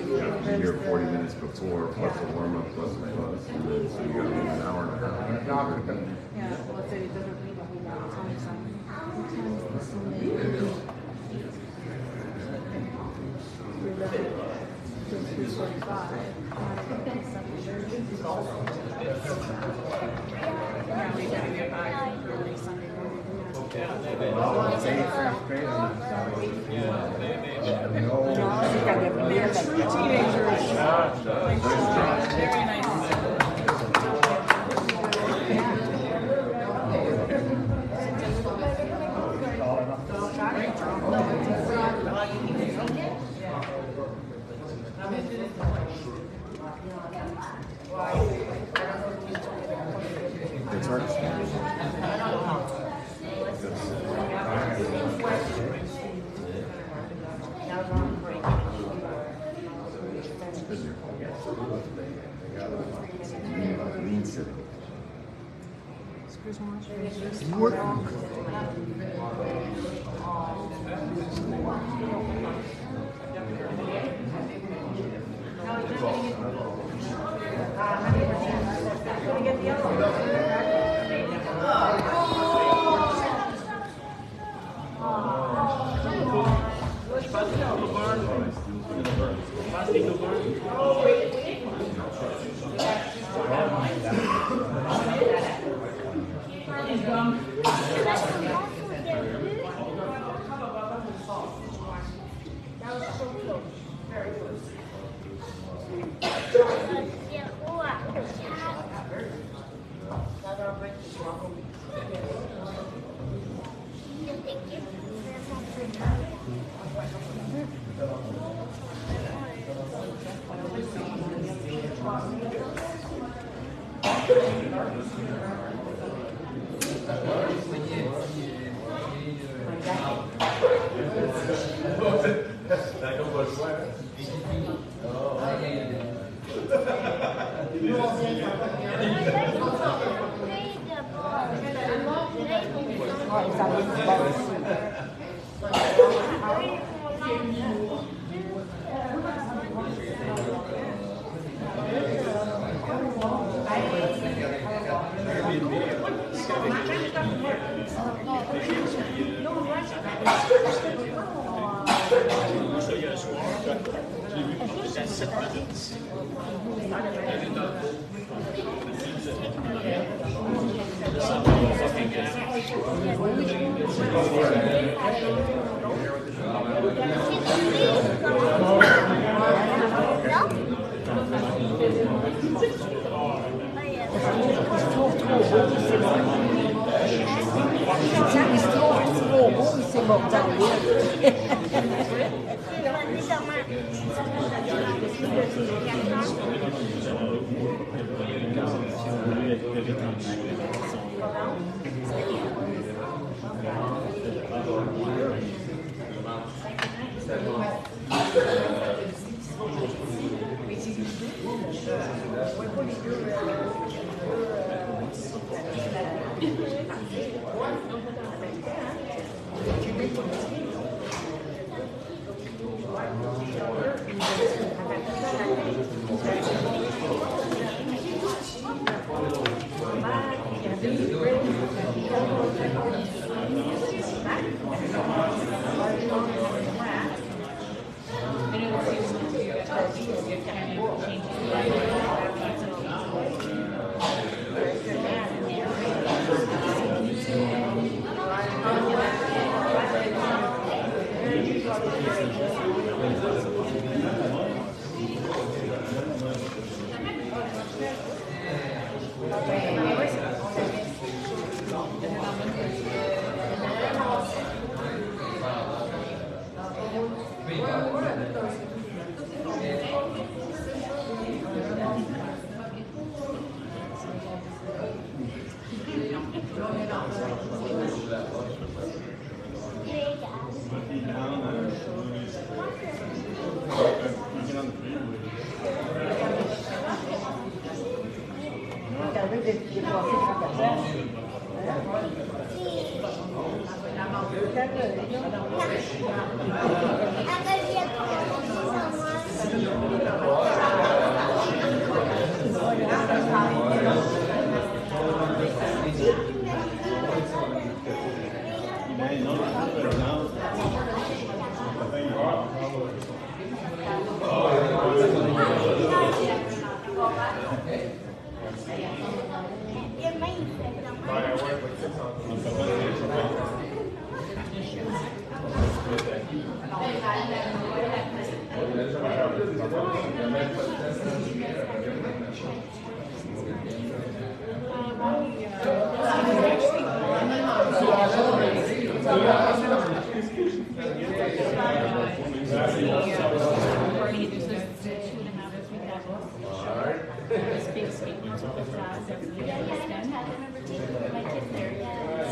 You're here 40 minutes before, plus a warm-up, plus a bus, and then so you got an hour and a half.
Yeah, let's say it doesn't need a whole lot of time. Yeah, we gotta get back early Sunday morning. They're true teenagers. Very nice.
It's hard to stand. Lean sitting.
Excuse-moi, je vais juste...
Oui.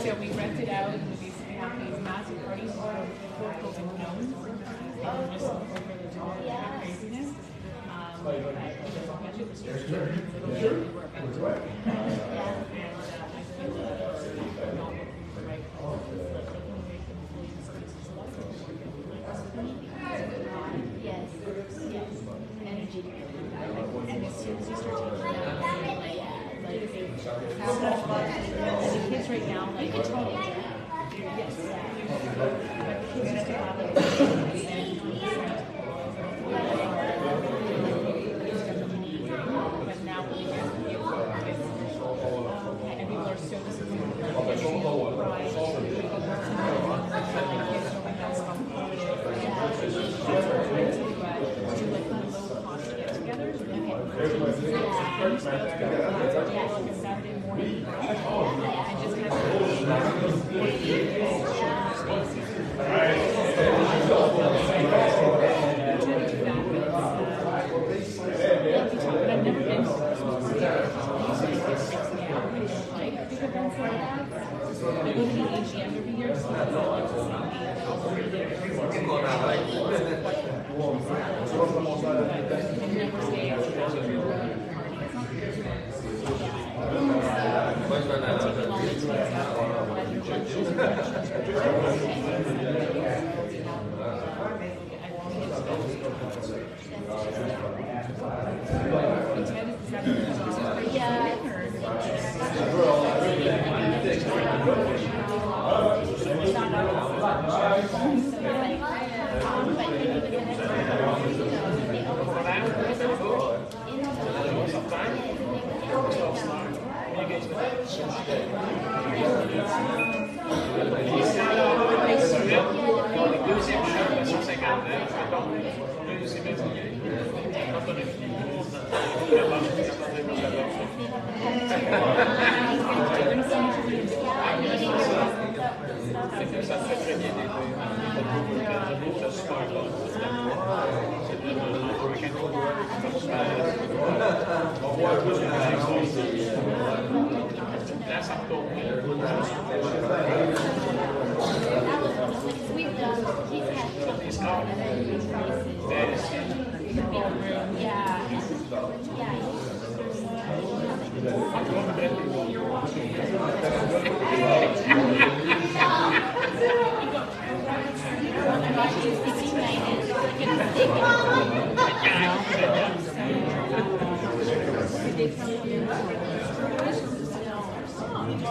So we rented out and we have these massive parties for portals and gnomes and just over the top of that craziness. Budget restrictions.
Yes. Yes. Energy.
And as soon as you start taking that, like the kids right now, like yes, but kids used to have like but now we have and people are so disappointed. Saturday morning and just have I've never been to I go to the AGM every year, so I like to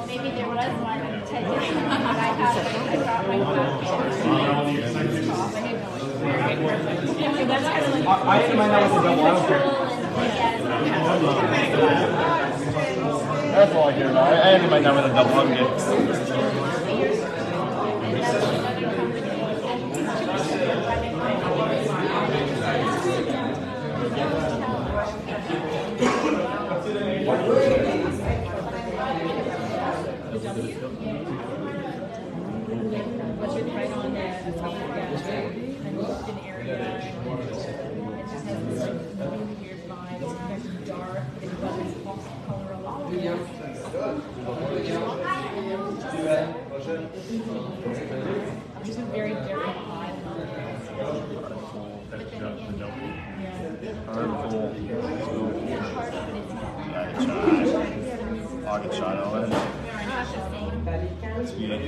maybe there was one 10 years ago, but I brought my phone.
I had my nose double. I don't care. That's all I care about. I had my nose with a double. I'm good.
What's your right on that? And looked in area. It just has this like really weird vibe. It's kind of dark. It doesn't color a lot. Just a very different vibe.
I'll get shot of it. That's good.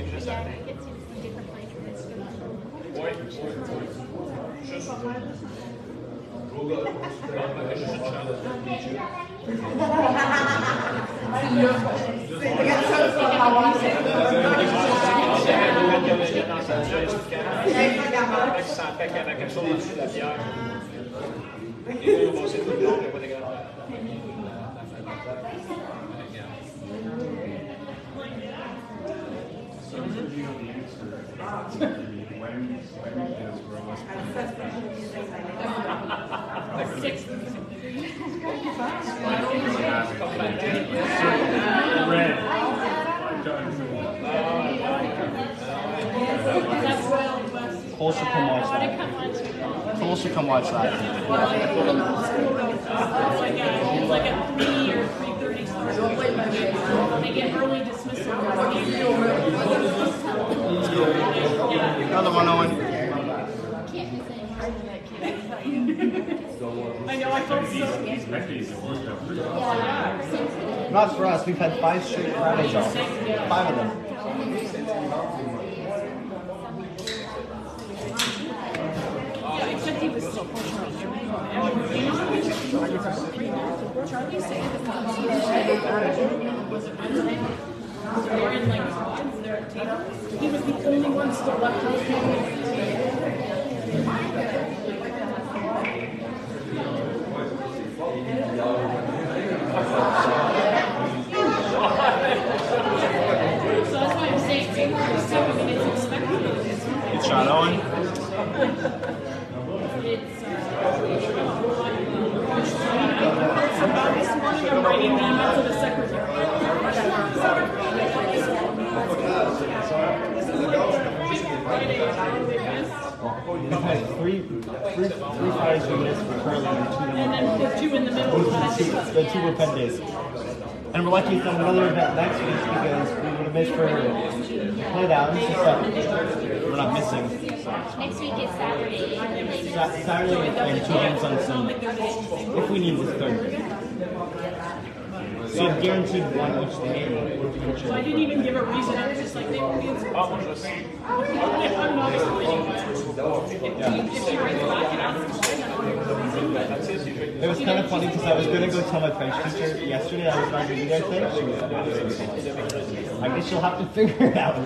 Cole should come watch that. Cole should come watch that.
It's like a 3 or 3:30 start. They get early dismissal.
Another one, Owen.
I know, I felt so.
Not for us. We've had 5 straight Fridays off. 5 of them.
Charlie said they're in like pods, they're at tables. He was the only one still left on the table. So that's why I'm saying 7 minutes expected.
It's shot on.
It's about this morning I'm writing the email to the secretary.
We've had three fires we missed for curling and
then the two in the middle.
the two were pen days. And we're lucky to have another event next week because we would have missed for playdowns, but we're not missing.
Next week is Saturday.
Saturday and 2 games on Sunday. If we need this third. So I'm guaranteed one each game.
So I didn't even give a reason. I was just like, they won't answer. I'm not
It was kind of funny because I was going to go tell my French teacher yesterday I was not going to be there today. I guess she'll have to figure it out.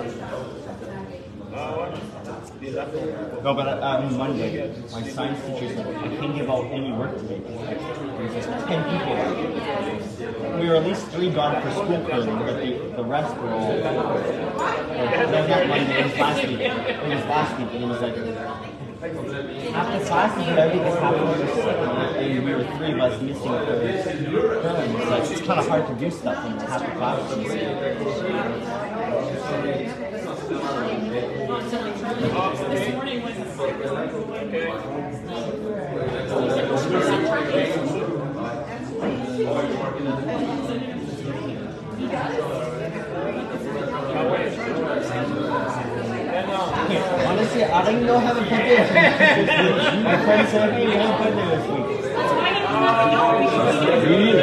No, but on Monday, my science teacher said I can't give out any work today. There's 10 people. We were at least 3 gone for school curling, but the rest were all. Not Monday, it was last week. It was last week, and it was like half the classes and everything was happening, and we were 3 of us missing for curling. It's like it's kind of hard to do stuff when half the classes.
This morning was
honestly, I don't even know how to put this. My friend said, hey, you haven't put this week.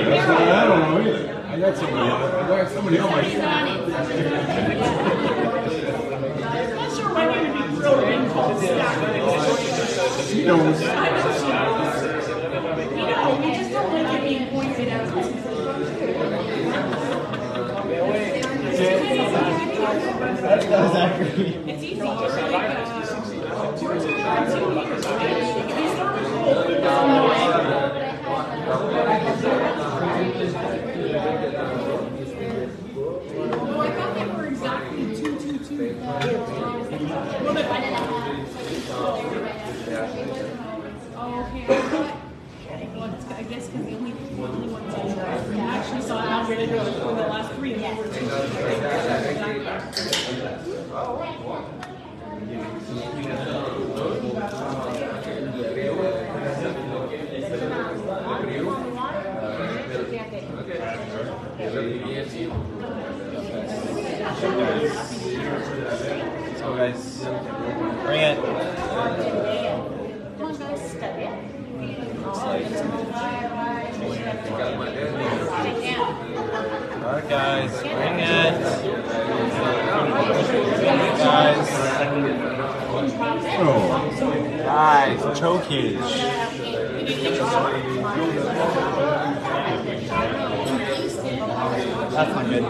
I don't know either. I got somebody on my She knows.
we just don't like it being pointed out.
That was accurate.
It's easy. I thought they were exactly 2-2-2. Oh, okay. Well, I guess because the only ones I actually saw how good it was for the last 3 and they were 2.
So guys, bring it. Alright guys, bring it. Guys. Oh. Guys, chokeage. That's not good.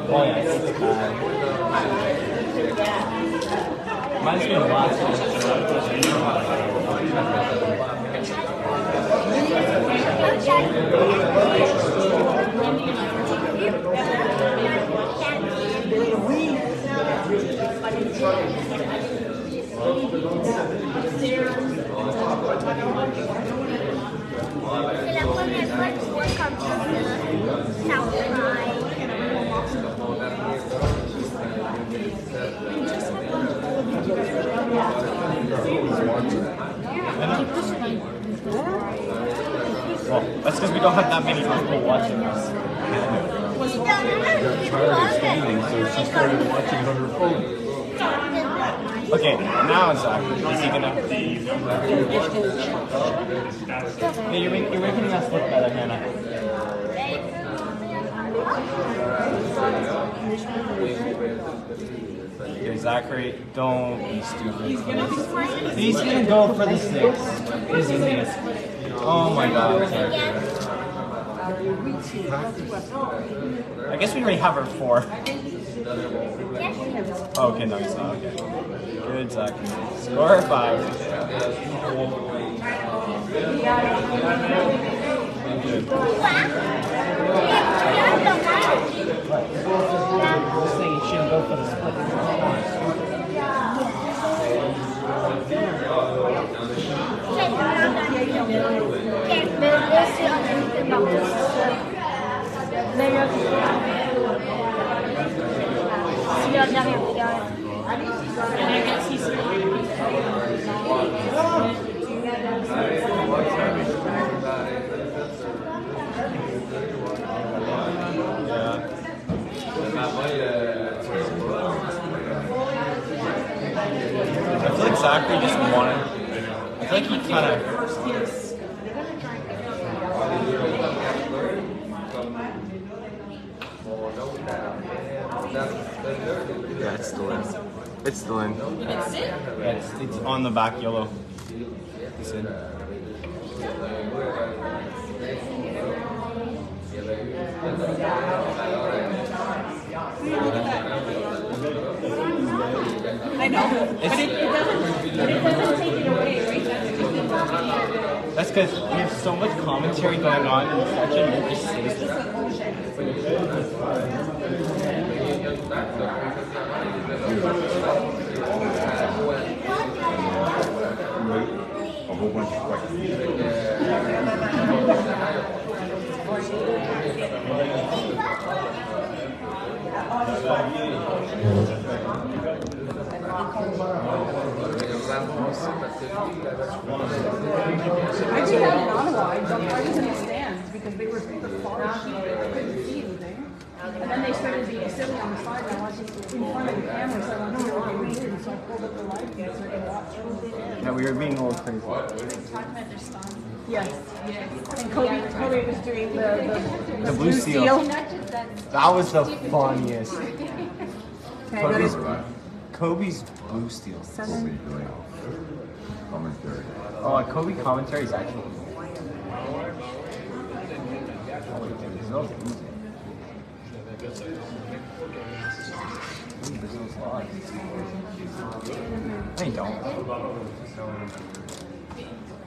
Oh yeah, it's bad. Mine's gonna last.
C'est la première fois que je vois comme ça. Ça
Well, that's because we don't have that many people watching us.
Got tired of standing, so she started watching it on her phone.
Okay, now exactly. Is he gonna? Hey, you're making us look better, Hannah. Okay, Zachary, don't be stupid. He's gonna go for the 6. Isn't he? Oh my God, Zachary. I guess we already have our 4. Oh, okay, no, he's not. Okay. Good, Zachary. Score 5. Good. I'm saying you shouldn't go for the split.
And I guess he's
I feel like Zachary just wanted. I feel like he kind of.
Yeah, it's still in. It's still in.
Yeah, it's on the back yellow. It's in.
I know, but it doesn't take it away, right?
That's because we have so much commentary going on in the section. It just says
A whole bunch of questions.
I did that in Ottawa. I was in the stands because they were far cheap. I couldn't see anything. And then they started being silly on the side. And I watched in front of the camera, so I went, oh, okay, weird. So I pulled up the live feed so I could watch.
yeah, we were being a little crazy.
Yes. And Kobe was doing
The blue seal. That was the funniest. Kobe's blue steel.
Commentary.
Oh, Kobe commentary is actually. They don't.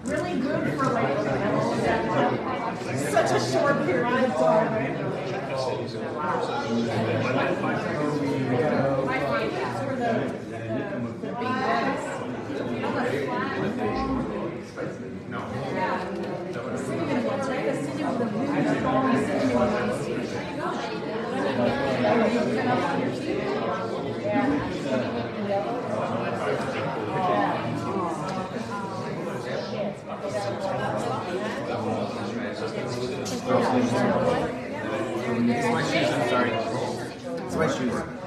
really good for like such a short period of time.
It's my shoes, I'm sorry. It's my shoes.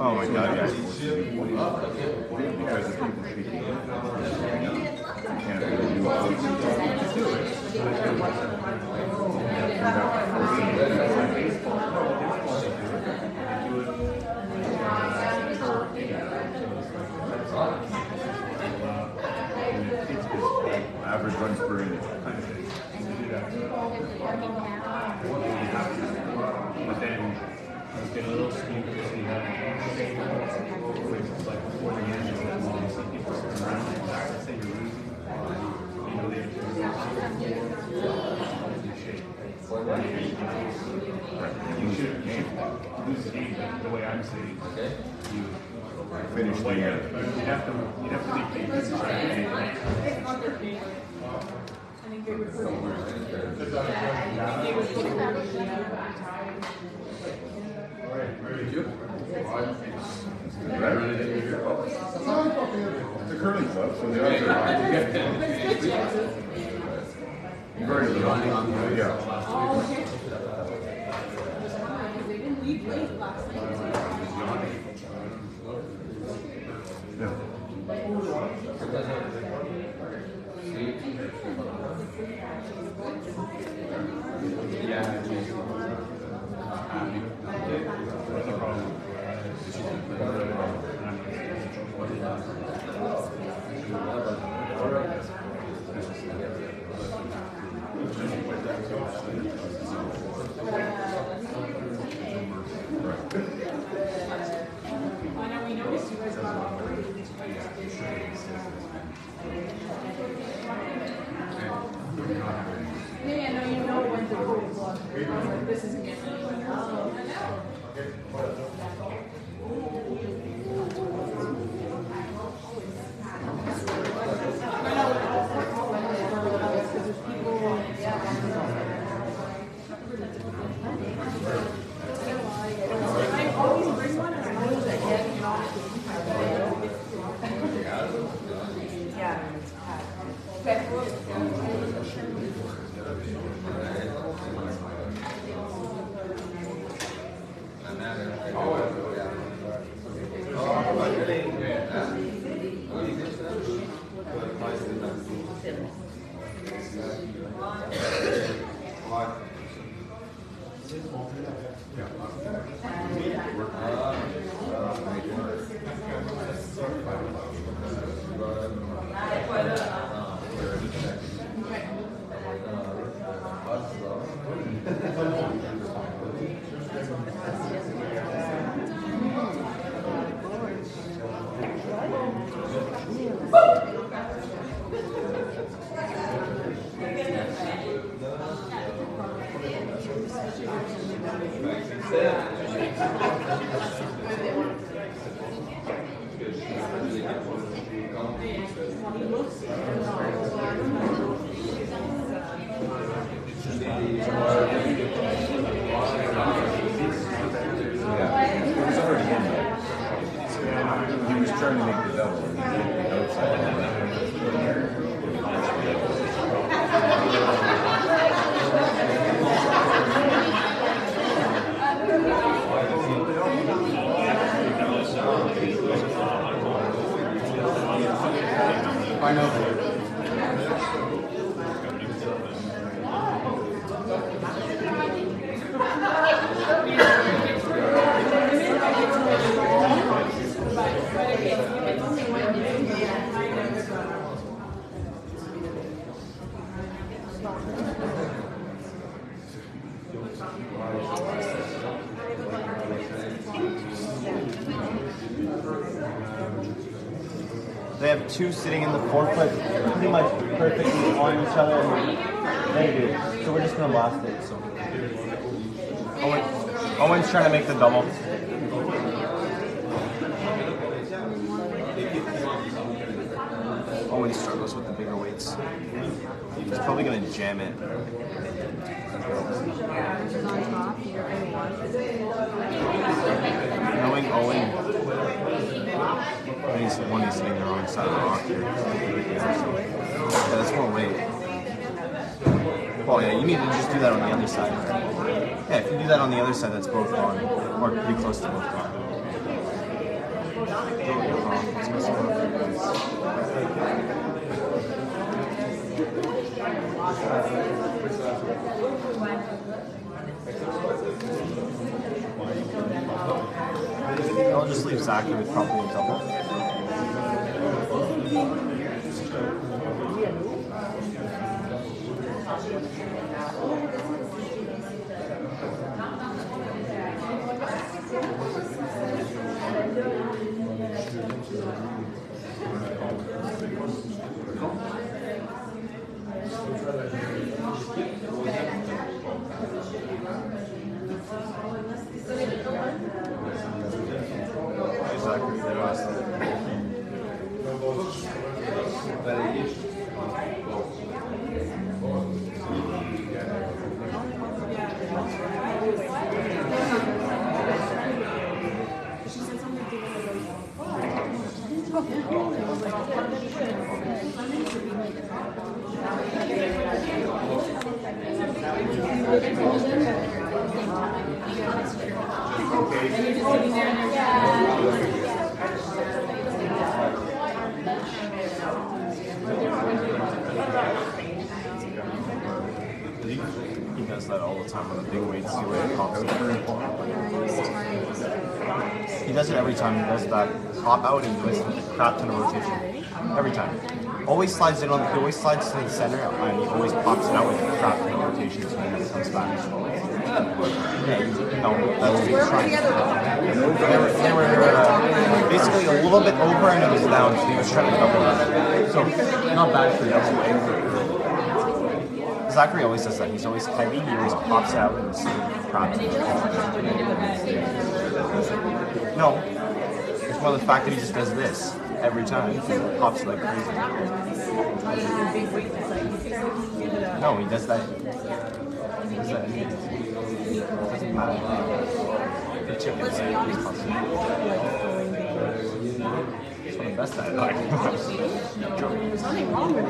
Oh my God, guys.
Average runs per inning.
But then it's getting a little steep because you have like before the end of that long, so people sit around and let's say you're losing. You know, they you should lose the game, but the way I'm saying you
Finish the
you'd
year.
have to make payments on it.
The curling club, so the other very little. Yeah.
Yeah, no, you know when the rules are. This isn't getting
He was trying to make the double. And he hit the outside.
They have two sitting in the forefoot, pretty much perfectly on each other. Very good. So we're just gonna blast it. So Owen's trying to make the double. Owen struggles with the bigger weights. He's probably gonna jam it. Knowing Owen, he's sitting the wrong side of the rock here. Yeah, that's more weight. Well, yeah, you need to just do that on the other side. Yeah, if you do that on the other side, that's both gone, or pretty close to both gone. I'll just leave Zachary with probably a double. He does that all the time on the big weights. He does it every time. He does that pop out and he does a crap ton of rotation. Every time. Always slides in on. He always slides to the center and he always pops it out with a crap ton of rotation so he never comes back. Yeah, no, that's what he's trying. They were basically a little bit over and it was down, so he was trying to double that. So not bad for double weight. Zachary always does that. He's always heavy. He always pops out and it's crap. No, it's more the fact that he just does this every time. He pops like crazy. No, he does that. He does that. It doesn't matter. The chicken head is possible. It's one of the best I like.
There's nothing wrong with it.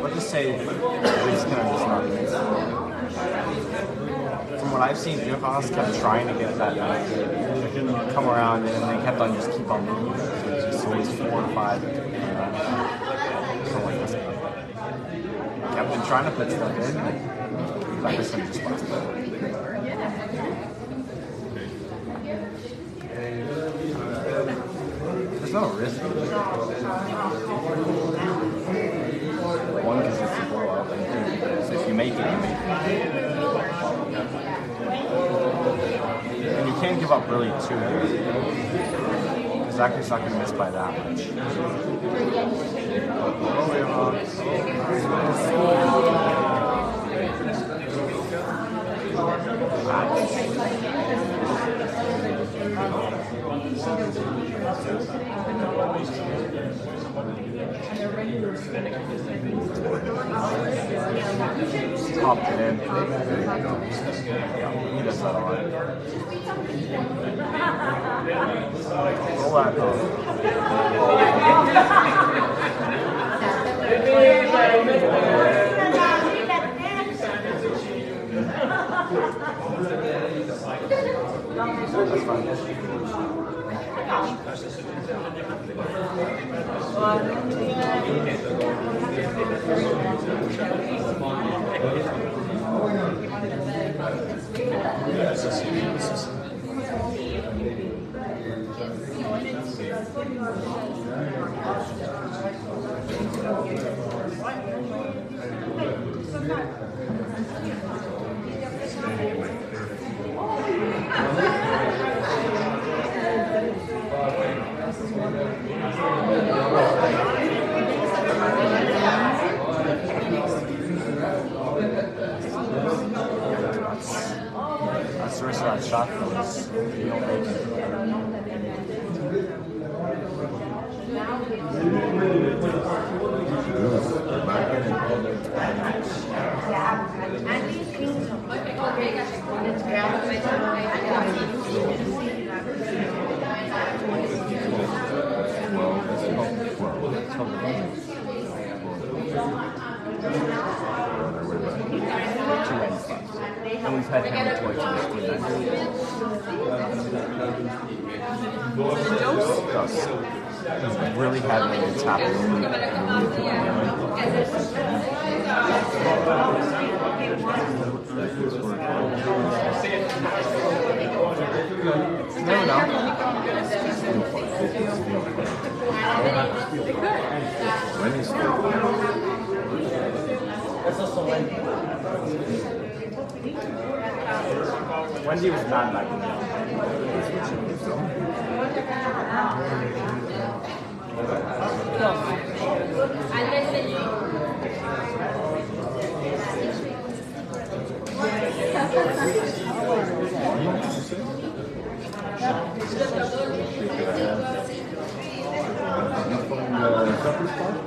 Let's just say it's kind of just not. From what I've seen, Leconte kept trying to get that come around and they kept on just keep on moving. So it's just always 4 or 5. Kept been trying to put stuff in. Like this one just lost it. There's no risk. One, because it's a blow up, and two, so if you make it, you make it. And you can't give up really too. Zachary's not going to miss by that much. Popped it in. Yeah, he does that a lot. Roll that though. That's fine.
That's the rest of that shot was real
And we've had him twice in this team.
He's really having a top
Never know. Wendy was not like me.